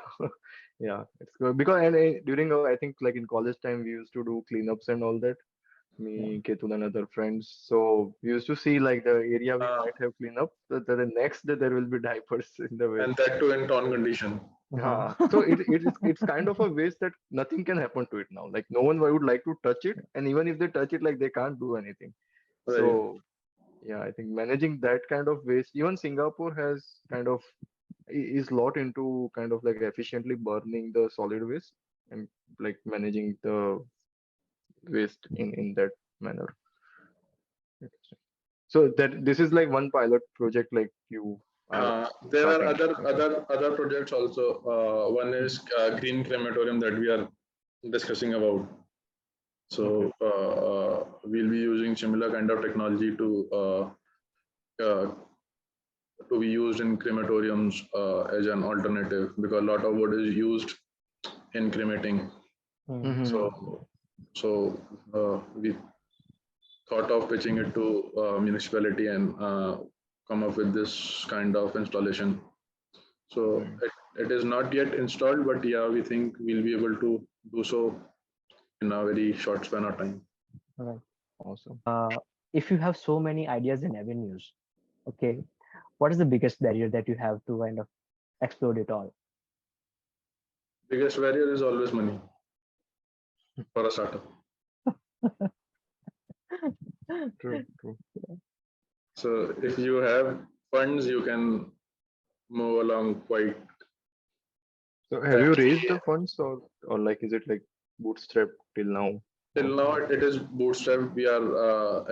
yeah, it's good because during I think like in college time we used to do cleanups and all that. yeah. Me, Ketul, and other friends. So we used to see like the area we uh, might have cleaned up. The next day there will be diapers in the and waste. that too in torn condition. So it's kind of a waste that nothing can happen to it now. Like no one would like to touch it, and even if they touch it, like they can't do anything. Right. So yeah, I think managing that kind of waste, even Singapore has kind of is lot into kind of like efficiently burning the solid waste and like managing the waste in that manner. So that this is like one pilot project like you are There are starting. other Okay. other projects also. One Mhm. is green crematorium that we are discussing about. Okay. So we'll be using similar kind of technology uh, to be used in crematoriums as an alternative because a lot of wood is used in cremating. Mhm. So we thought of pitching it to municipality and come up with this kind of installation. So Right. it is not yet installed, but yeah, we think we'll be able to do so in a very short span of time. Right. Awesome. If you have so many ideas and avenues, okay, what is the biggest barrier that you have to kind of explode it all? Biggest barrier is always money for a startup. True. True. So if you have funds, you can move along quite. So have you raised the funds or like is it like bootstrap till now? Till Or now, it is bootstrap. We are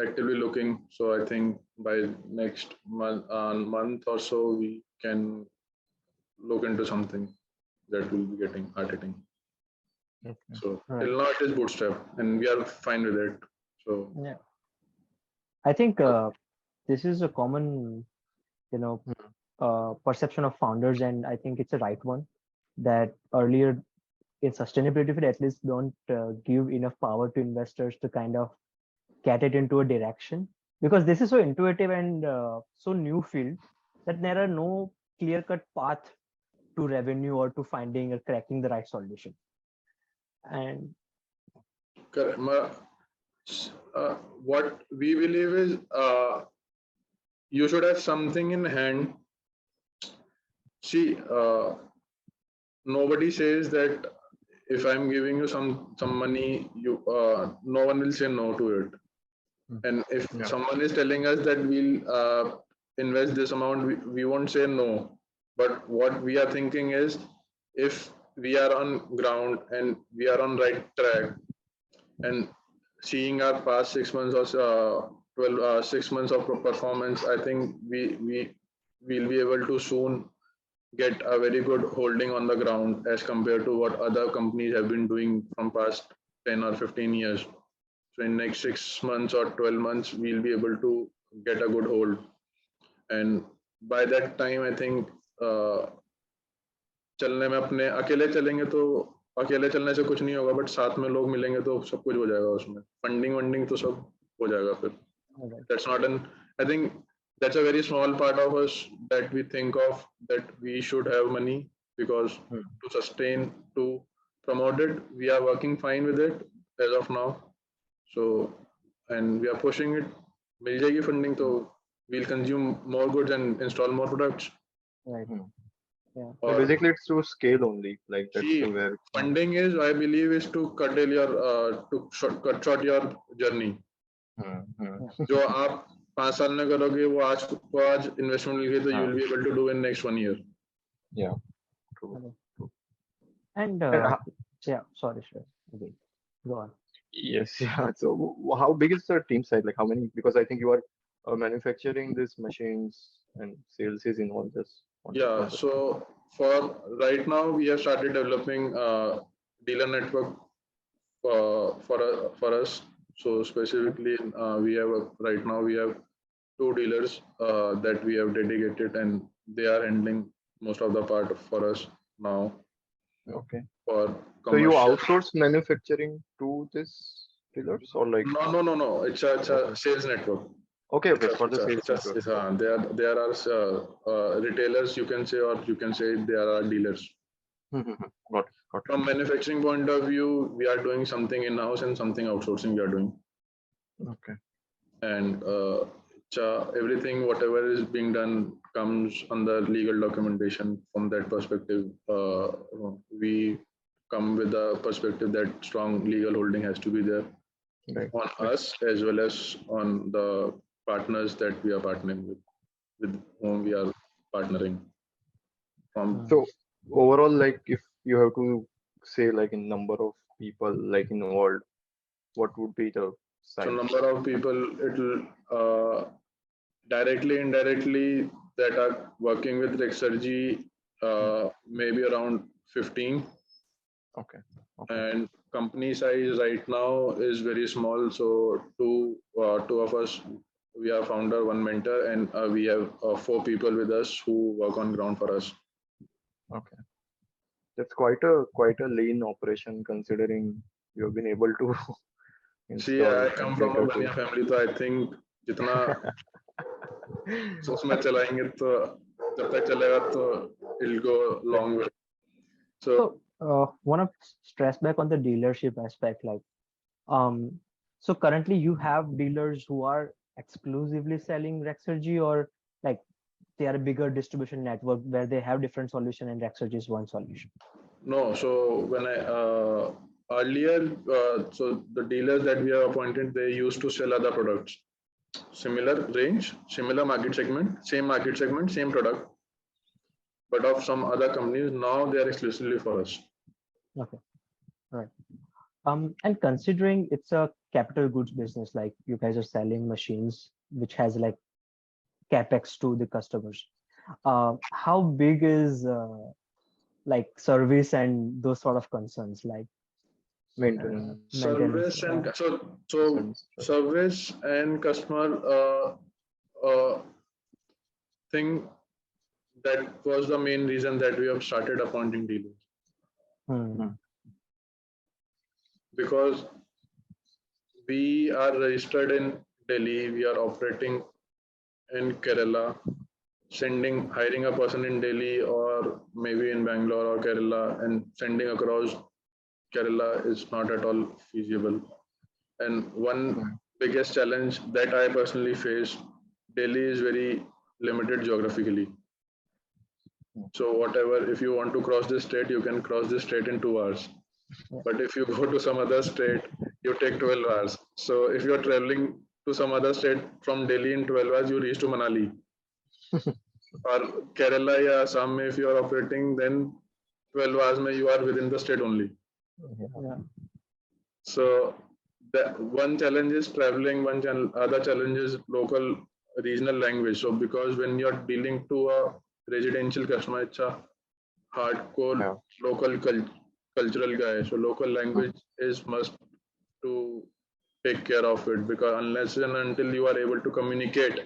actively looking. So I think by next month or so, we can look into something that will be getting hard hitting. okay. So Right. till now, it is bootstrap, and we are fine with it. So Yeah. I think this is a common, you know, Mhm. perception of founders, and I think it's a right one that earlier in sustainability, we at least don't give enough power to investors to kind of get it into a direction because this is so intuitive and so new field that there are no clear cut path to revenue or to finding or cracking the right solution. And what we believe is you should have something in hand. See, nobody says that if I'm giving you some money, you no one will say no to it. And if Yeah. someone is telling us that we'll invest this amount, we won't say no. But what we are thinking is, if we are on ground and we are on right track, and seeing our past 6 months or 6 months of performance, I think we'll be able to soon get a very good holding on the ground as compared to what other companies have been doing from past 10 or 15 years. So in next 6 months or 12 months, we'll be able to get a good hold. And by that time, I think चलने में अपने अकेले चलेंगे तो अकेले चलने से कुछ नहीं होगा, बट साथ में लोग मिलेंगे तो सब कुछ हो जाएगा उसमें. फंडिंग तो सब हो जाएगा फिर. That's not an, I think that's a very small part of us that we think of, that we should have money, because to sustain, to promote it, we are working fine with it as of now. So, and we are pushing it. मिल जाएगी funding तो we'll consume more goods and install more products. Right. Yeah. So basically, it's to scale only. Like that's See, where funding is, I believe, is to curtail your cut short your journey. जो आप 5 साल में करोगे वो आज investment मिल गई तो you will be able to do in next 1 year. Yeah. True. And yeah, sorry, sure. Okay, go on. Yes. Yeah. So how big is the team size? Like how many? Because I think you are manufacturing these machines and sales is involved. This. Yeah. So for right now, we have started developing dealer network for us. So specifically, we have right now we have 2 dealers that we have dedicated, and they are handling most of the part for us now. Okay. For so you outsource manufacturing to this dealers or like? No. It's a sales network. Okay, for the sales network. There are retailers, you can say, or you can say there are dealers. Got it. From manufacturing point of view, we are doing something in-house and something outsourcing we are doing. Okay. And everything, whatever is being done, comes under legal documentation. From that perspective, we come with the perspective that strong legal holding has to be there on us as well as on the partners that we are partnering with whom we are partnering. So overall, like if you have to say like in number of people like involved, what would be the size? So number of people, it will directly, indirectly, that are working with RExergy, maybe around 15. Okay. And company size right now is very small. So two of us, we are founder, 1 mentor, and we have 4 people with us who work on ground for us. Okay. That's quite a lean operation considering you have been able to. See, I come from a Bania family, so I think जितना उसमें चलाएंगे तो जब तक चलेगा तो it'll go long way. So want to stress back on the dealership aspect, like so currently you have dealers who are exclusively selling RExergy, or like they are a bigger distribution network where they have different solution and RExergy is one solution? No, so when I earlier, so the dealers that we have appointed, they used to sell other products, similar range, similar market segment, same product, but of some other companies. Now they are exclusively for us. Okay, all right. And considering it's a capital goods business, like you guys are selling machines which has like capex to the customers, how big is like service and those sort of concerns, like maintenance, service and so service and customer thing, that was the main reason that we have started appointing dealers. Because we are registered in Delhi, we are operating in Kerala, hiring a person in Delhi or maybe in Bangalore or Kerala and sending across Kerala is not at all feasible. And one biggest challenge that I personally face, Delhi is very limited geographically. So whatever, if you want to cross this state, you can cross this state in 2 hours. But if you go to some other state, you take 12 hours. So if you're traveling to some other state from Delhi in 12 hours, you reach to Manali. Or Kerala or Assam, if you are operating, then 12 hours you are within the state only. Yeah. So the one challenge is traveling, other challenge is local regional language. So because when you're dealing to a residential customer, it's a hardcore local cultural guy. So local language is must to take care of it, because unless and until you are able to communicate,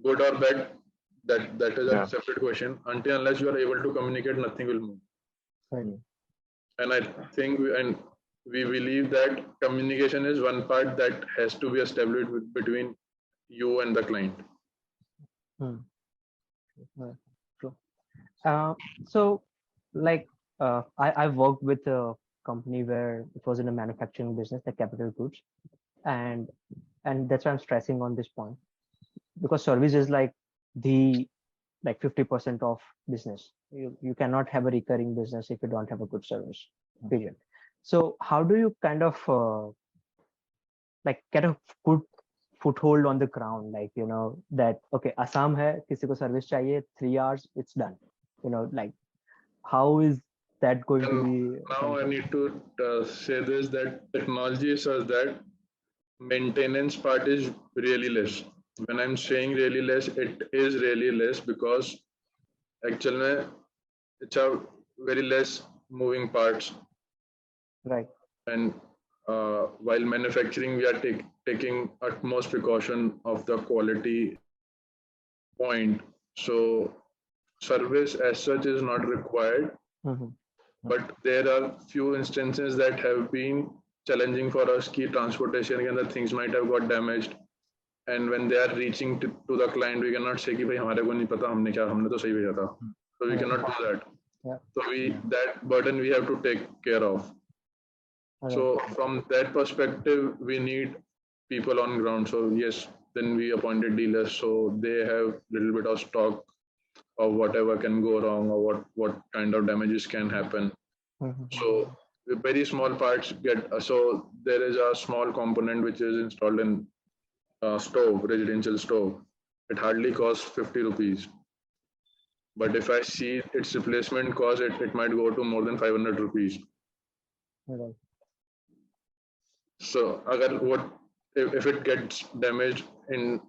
good or bad, that is a separate question. Until unless you are able to communicate, nothing will move. Right. And I think we believe that communication is one part that has to be established between you and the client. True. So, like, I've worked with a company where it was in a manufacturing business, like capital goods, and that's why I'm stressing on this point, because service is like 50% of business. You cannot have a recurring business if you don't have a good service. Period. So how do you kind of get a good foothold on the ground, like, that okay, Assam hai, kisi ko service chahiye, 3 hours, it's done. Like, how is that going to be? Now I need to say this, that technology is such that maintenance part is really less. When I'm saying really less, it is really less, because actually it's a very less moving parts. Right. And while manufacturing, we are taking utmost precaution of the quality point. So service as such is not required, but there are few instances that have been challenging for us. Key transportation and the things might have got damaged, and when they are reaching to the client, we cannot say कि भाई हमारे को नहीं पता हमने तो सही भेजा था. So we cannot do that. So that burden we have to take care of. So from that perspective, we need people on ground. So yes, then we appointed dealers, so they have little bit of stock of whatever can go wrong, or what kind of damages can happen. So the very small parts get. So there is a small component which is installed in stove, residential stove. It hardly costs 50 rupees. But if I see its replacement cost, it might go to more than 500 rupees. So if it gets damaged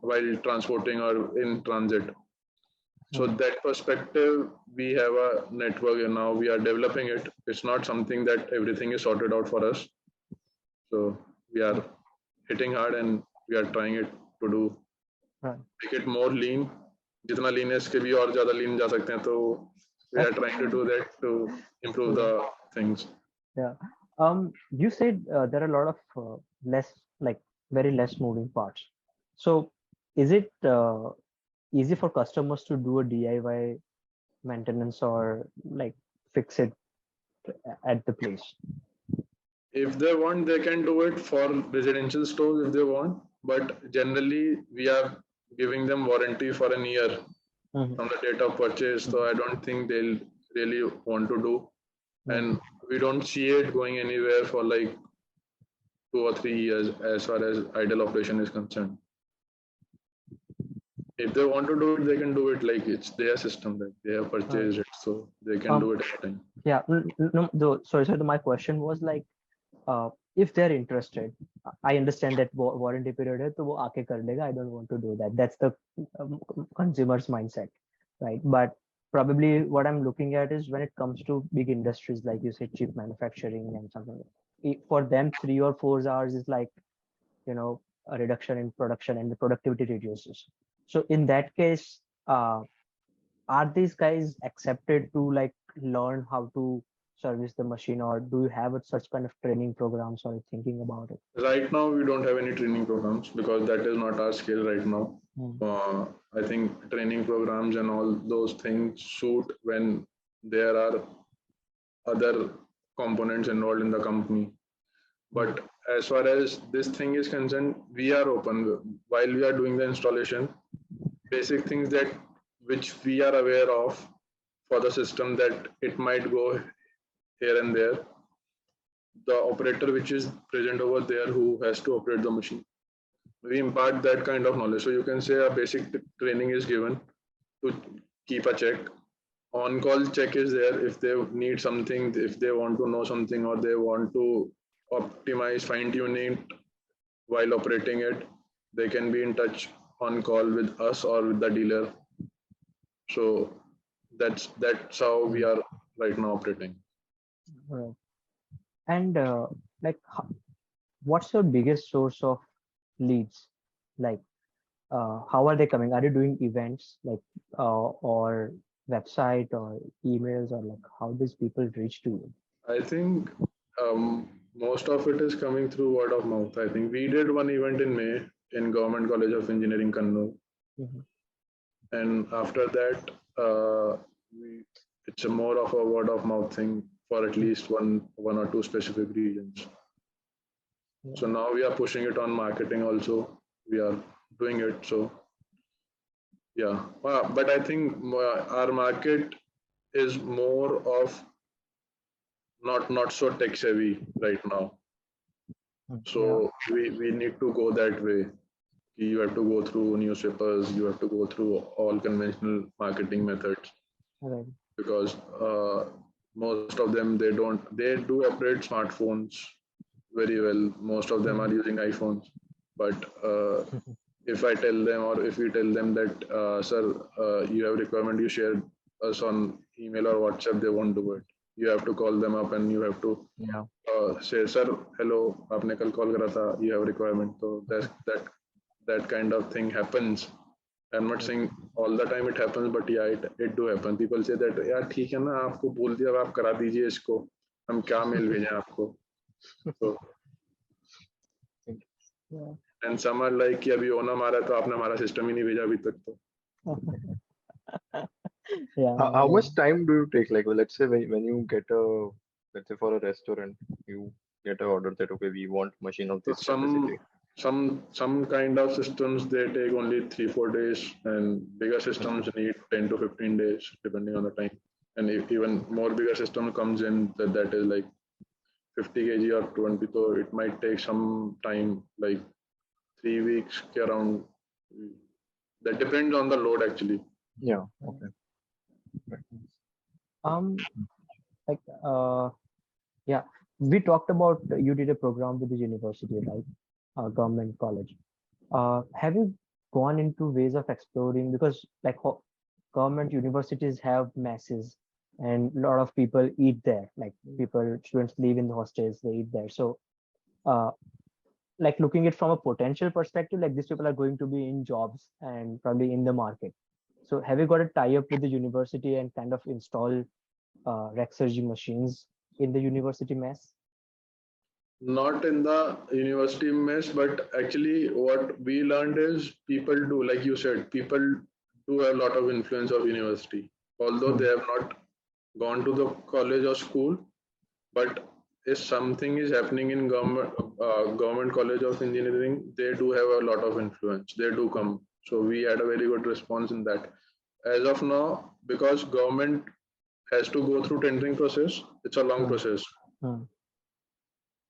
while transporting or in transit. So that perspective, we have a network, and now we are developing it. It's not something that everything is sorted out for us. So we are hitting hard, and we are trying it to do make it more lean. जितना leanness के भी और ज़्यादा lean जा सकते हैं, तो we are trying to do that to improve the things. Yeah. You said there are a lot of very less moving parts. So is it easy for customers to do a DIY maintenance or fix it at the place? If they want, they can do it for residential stores if they want, but generally we are giving them warranty for a year from the date of purchase. So I don't think they'll really want to do, and we don't see it going anywhere for 2 or 3 years as far as idle operation is concerned. If they want to do it, they can do it. It's their system that they have purchased it, so they can do it anytime. Yeah. No, sorry. My question was if they're interested, I understand that warranty period hai, to wo aake kar lega. I don't want to do that. That's the consumer's mindset, right? But probably what I'm looking at is when it comes to big industries, like you said, cheap manufacturing and something. For them, 3 or 4 hours is a reduction in production, and the productivity reduces. So in that case, are these guys accepted to learn how to service the machine, or do you have such kind of training programs, or thinking about it? Right now, we don't have any training programs, because that is not our skill right now. I think training programs and all those things suit when there are other components involved in the company. But as far as this thing is concerned, we are open. While we are doing the installation, basic things that which we are aware of for the system that it might go here and there. The operator which is present over there who has to operate the machine. We impart that kind of knowledge. So you can say a basic training is given to keep a check. On-call check is there if they need something, if they want to know something or they want to optimize, fine-tune it while operating it. They can be in touch on call with us or with the dealer. So that's how we are right now operating. Right. And like, what's your biggest source of leads? Like, how are they coming? Are you doing events like or website or emails, or like how these people reach to you? I think most of it is coming through word of mouth. I think we did one event in May in Government College of Engineering, Kannur, and after that, it's a more of a word of mouth thing for at least one or two specific regions. So now we are pushing it on marketing also. We are doing it. So yeah, but I think our market is more of not so tech savvy right now. So we need to go that way. You have to go through newspapers. You have to go through all conventional marketing methods Right. because most of them they do operate smartphones very well. Most of them are using iPhones, but if I tell them or if we tell them that sir, you have requirement, you share us on email or WhatsApp, they won't do it. You have to call them up and you have to say, sir, hello, आपने कल call करा था, you have requirement. So that kind of thing happens. I'm not saying all the time it happens, but yeah, it do happen. People say that यार ठीक है ना, आपको बोल दिया, आप करा दीजिए इसको, हम क्या मेल भेजें आपको. So, and some are like कि अभी ओना मारा तो आपने हमारा सिस्टम ही नहीं भेजा अभी तक तो. How much time do you take? Like, well, let's say when you get let's say for a restaurant, you get an order that okay, we want machine of this capacity. Some kind of systems they take only 3-4 days, and bigger systems need 10 to 15 days depending on the time. And if even more bigger system comes in that is like 50 kg or 20, so it might take some time, like 3 weeks around. That depends on the load actually. Yeah. Okay. Like yeah, we talked about you did a program with the university, right? Government college. Have you gone into ways of exploring, because like government universities have masses and a lot of people eat there, like students live in the hostels, they eat there. So like looking at from a potential perspective, like these people are going to be in jobs and probably in the market. So have you got a tie up with the university and kind of install RExergy machines in the university mess? Not in the university mess, but actually what we learned is people do, like you said, people do have a lot of influence of university. Although they have not gone to the college or school, but if something is happening in government college of engineering, they do have a lot of influence. They do come. So we had a very good response in that. As of now, because government has to go through tendering process, it's a long process.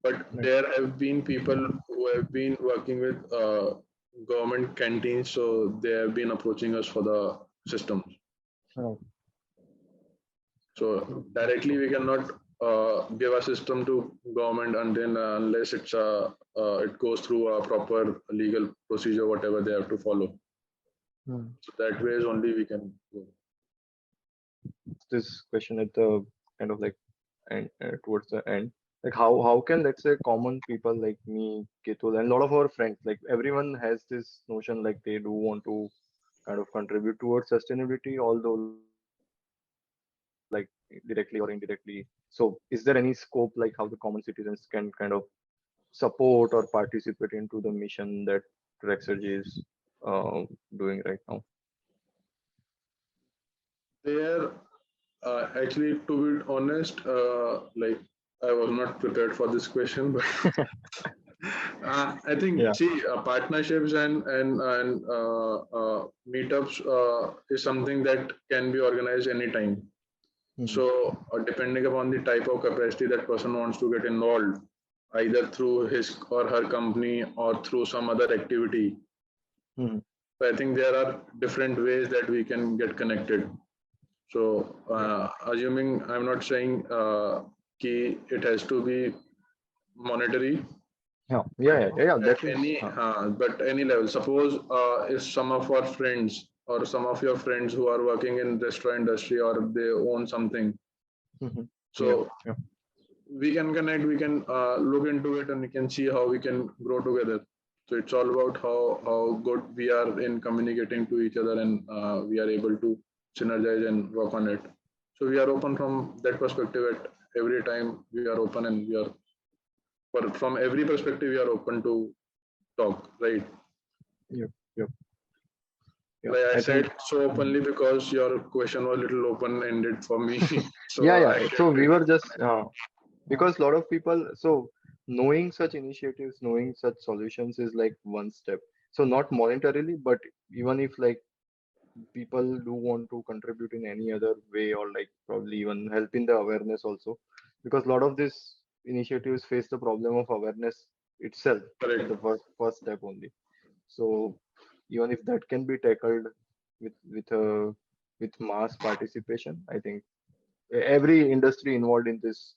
But there have been people who have been working with government canteens, so they have been approaching us for the systems. So directly we cannot give a system to government unless it goes through a proper legal procedure, whatever they have to follow. So that way is only we can go. This question at the kind of like end, towards the end, like how can, let's say, common people like me, Ketul, and a lot of our friends, like everyone has this notion like they do want to kind of contribute towards sustainability, although like directly or indirectly. So is there any scope like how the common citizens can kind of support or participate into the mission that RExergy is doing right now? There, actually, to be honest, like I was not prepared for this question, but I think Yeah. see partnerships and meetups is something that can be organized anytime. So depending upon the type of capacity that person wants to get involved, either through his or her company or through some other activity. Mhm. So I think there are different ways that we can get connected. So assuming I'm not saying key it has to be monetary, Yeah. That is. but any level. Suppose if some of our friends or some of your friends who are working in restaurant industry or they own something, Mhm. so Yeah. we can connect, we can look into it, and we can see how we can grow together. So it's all about how good we are in communicating to each other, and we are able to synergize and work on it. So we are open from that perspective. At every time we are open, and we are from every perspective we are open to talk, right? Yep. Yep. Yeah. Like I I think. said so openly because your question was a little open ended for me. So Yeah. I So kept we it. were just because a lot of people. So knowing such initiatives, knowing such solutions is like one step. So not monetarily, but even if like people do want to contribute in any other way or like probably even help in the awareness also, because a lot of these initiatives face the problem of awareness itself at Correct. the first step only. So even if that can be tackled with mass participation, I think every industry involved in this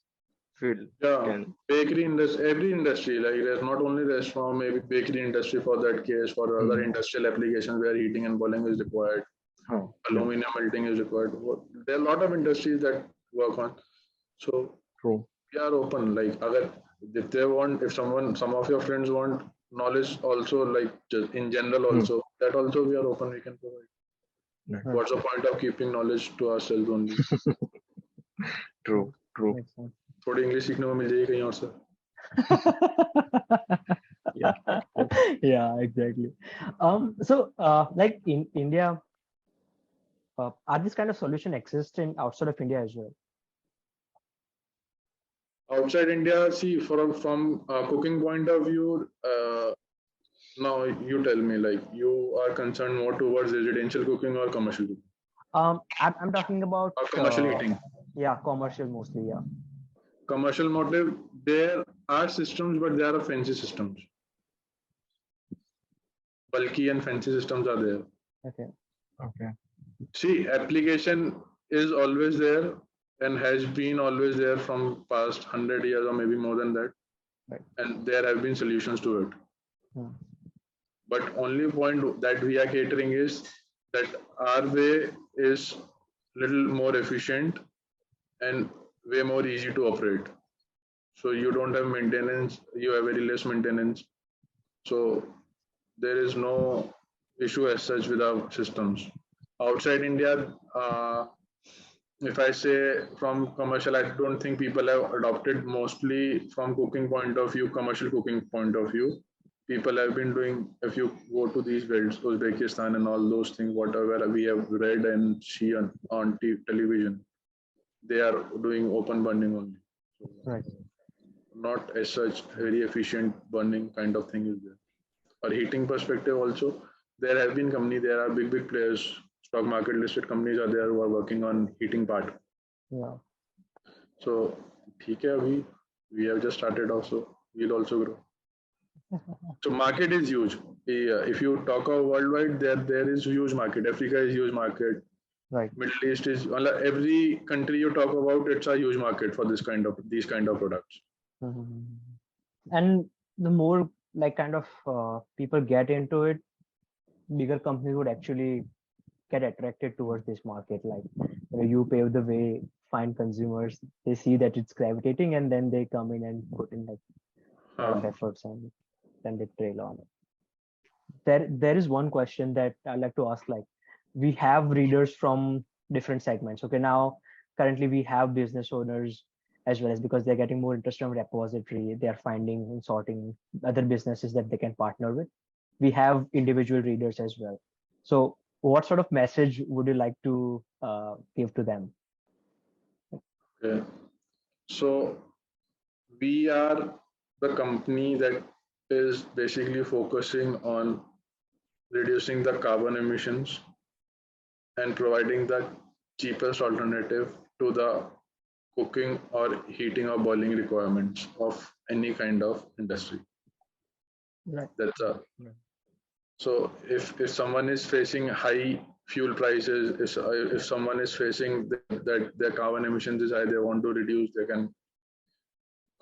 field Yeah, can. bakery industry, every industry, like there's not only restaurant, maybe bakery industry for that case, for other Mhm. industrial applications where heating and boiling is required, Yeah, aluminum melting is required. There are a lot of industries that work on. So true. we are open. Like, if they want, if some of your friends want knowledge also, like just in general Hmm. also, that also we are open. We can provide. Right. Right. What's the point of keeping knowledge to ourselves only? Yeah, True. makes sense. थोड़ी English सीखने को मिल जाएगी कहीं और से. Yeah. Yep. Yeah, exactly. So like in India, are this kind of solution exist in outside of India as well? Outside India, see, from a cooking point of view, now you tell me, like you are concerned more towards residential cooking or commercial cooking I'm talking about or commercial eating. yeah, commercial mostly. Yeah. Commercial motive, there are systems, but there are fancy systems. Bulky and fancy systems are there. Okay. Okay. See, application is always there and has been always there from past 100 years or maybe more than that, Right. and there have been solutions to it. Hmm. But only point that we are catering is that our way is little more efficient and way more easy to operate. So you don't have maintenance, you have very less maintenance. So there is no issue as such with our systems. Outside India, if I say from commercial, I don't think people have adopted mostly from cooking point of view, commercial cooking point of view. People have been doing, if you go to these worlds, Uzbekistan and all those things, whatever we have read and see on television, they are doing open burning only. So Right. not as such very efficient burning kind of thing is there. Or heating perspective also, there have been company, there are big players, stock market listed companies are there who are working on heating part. Yeah. So ठीक है अभी we have just started also, we'll also grow. So market is huge. If you talk of worldwide, there is huge market. Africa is huge market. Right. Middle East is, every country you talk about, it's a huge market for these kind of products. Mhm. And the more like kind of people get into it, bigger companies would actually get attracted towards this market. Like you pave the way, find consumers, they see that it's gravitating, and then they come in and put in like a lot of efforts, and then they trail on it. There is one question that I'd like to ask. Like we have readers from different segments. Okay, now currently we have business owners as well, as because they're getting more interested in repository, they are finding and sorting other businesses that they can partner with. We have individual readers as well. So what sort of message would you like to give to them? Okay. So we are the company that is basically focusing on reducing the carbon emissions and providing the cheapest alternative to the cooking or heating or boiling requirements of any kind of industry. Right. That's a Right. so if someone is facing high fuel prices, if someone is facing that their carbon emissions is high, they want to reduce, they can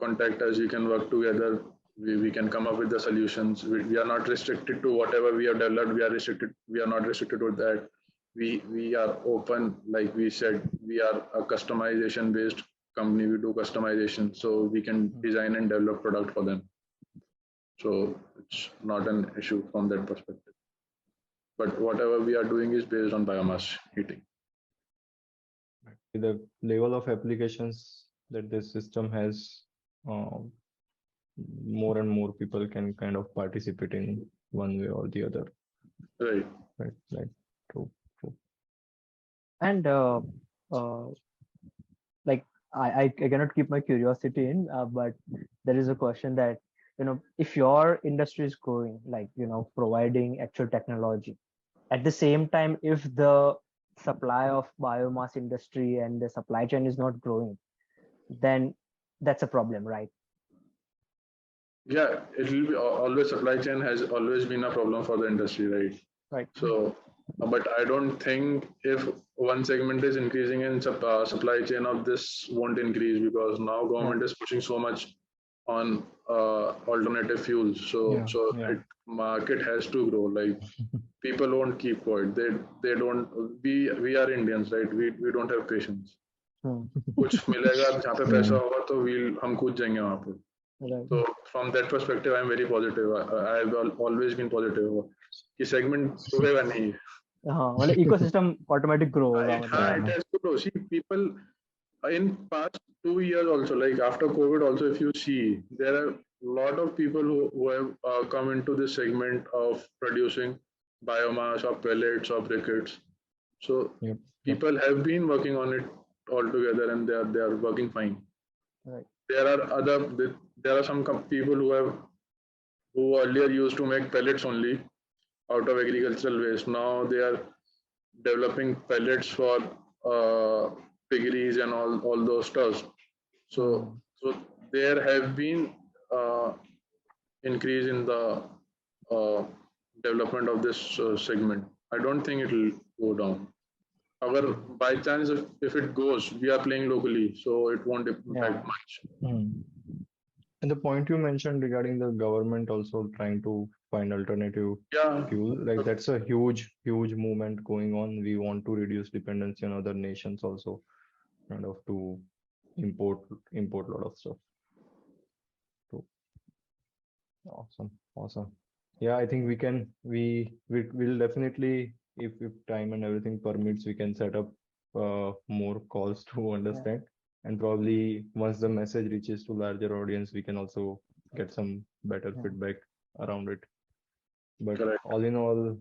contact us. We can work together. We can come up with the solutions. We are not restricted to whatever we have developed. We are not restricted to that. We are open. Like we said, we are a customization based company. We do customization, so we can design and develop product for them. So it's not an issue from that perspective. But whatever we are doing is based on biomass heating. The level of applications that this system has, more and more people can kind of participate in one way or the other. Right. Right. True. And like I cannot keep my curiosity in, but there is a question that, if your industry is growing, like, providing actual technology, at the same time, if the supply of biomass industry and the supply chain is not growing, then that's a problem, right? Yeah, it will be always, supply chain has always been a problem for the industry, right? Right. So, but I don't think if one segment is increasing in supply chain of this won't increase, because now government is pushing so much on alternative fuels. So Yeah. market has to grow. Like people won't keep quiet. They don't. We are Indians, right? We don't have patience. कुछ मिलेगा जहाँ पे पैसा होगा तो हम कूद जाएंगे वहाँ पे. Right. So from that perspective, I'm very positive. I have always been positive. कि segment रुकेगा नहीं. Well, ecosystem automatic grow. It has to grow. See, people in past 2 years also, like after COVID also, if you see, there are a lot of people who have come into this segment of producing biomass or pellets or briquettes. So people have been working on it all together, and they are working fine. Right. There are some people who earlier used to make pellets only out of agricultural waste. Now they are developing pellets for piggeries and all those stuff. So there have been increase in the development of this segment. I don't think it will go down. However, by chance, if it goes, we are playing locally, so it won't impact much. And the point you mentioned regarding the government also trying to find alternative fuel, like that's a huge movement going on. We want to reduce dependency on other nations also, kind of to import a lot of stuff. So, awesome. Yeah, I think we will definitely, if time and everything permits, we can set up more calls to understand. And probably once the message reaches to larger audience, we can also get some better feedback around it. But all in all,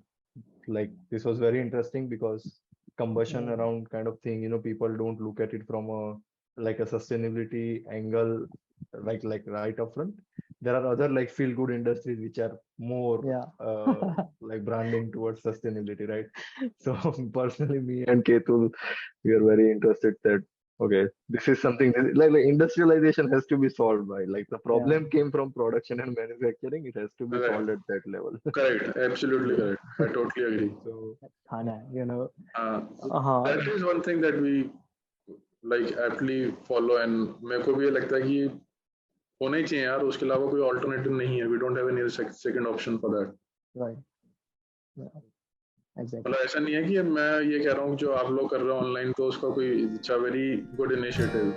like this was very interesting, because combustion around kind of thing, people don't look at it from a sustainability angle, like right up front. There are other like feel good industries which are more like branding towards sustainability, right? So personally, me and Ketul, we are very interested that okay, this is something like industrialization has to be solved by, like the problem came from production and manufacturing, it has to be solved at that level. Correct, absolutely correct. I totally agree. So that is one thing that we like aptly follow, and मेरे को भी ये लगता है कि होना ही चाहिए यार, उसके अलावा कोई alternative नहीं है. We don't have any second option for that. Right. Exactly. मतलब ऐसा नहीं है कि मैं ये कह रहा हूँ जो आप लोग कर रहे हो ऑनलाइन, तो उसका कोई, it's a very good initiative.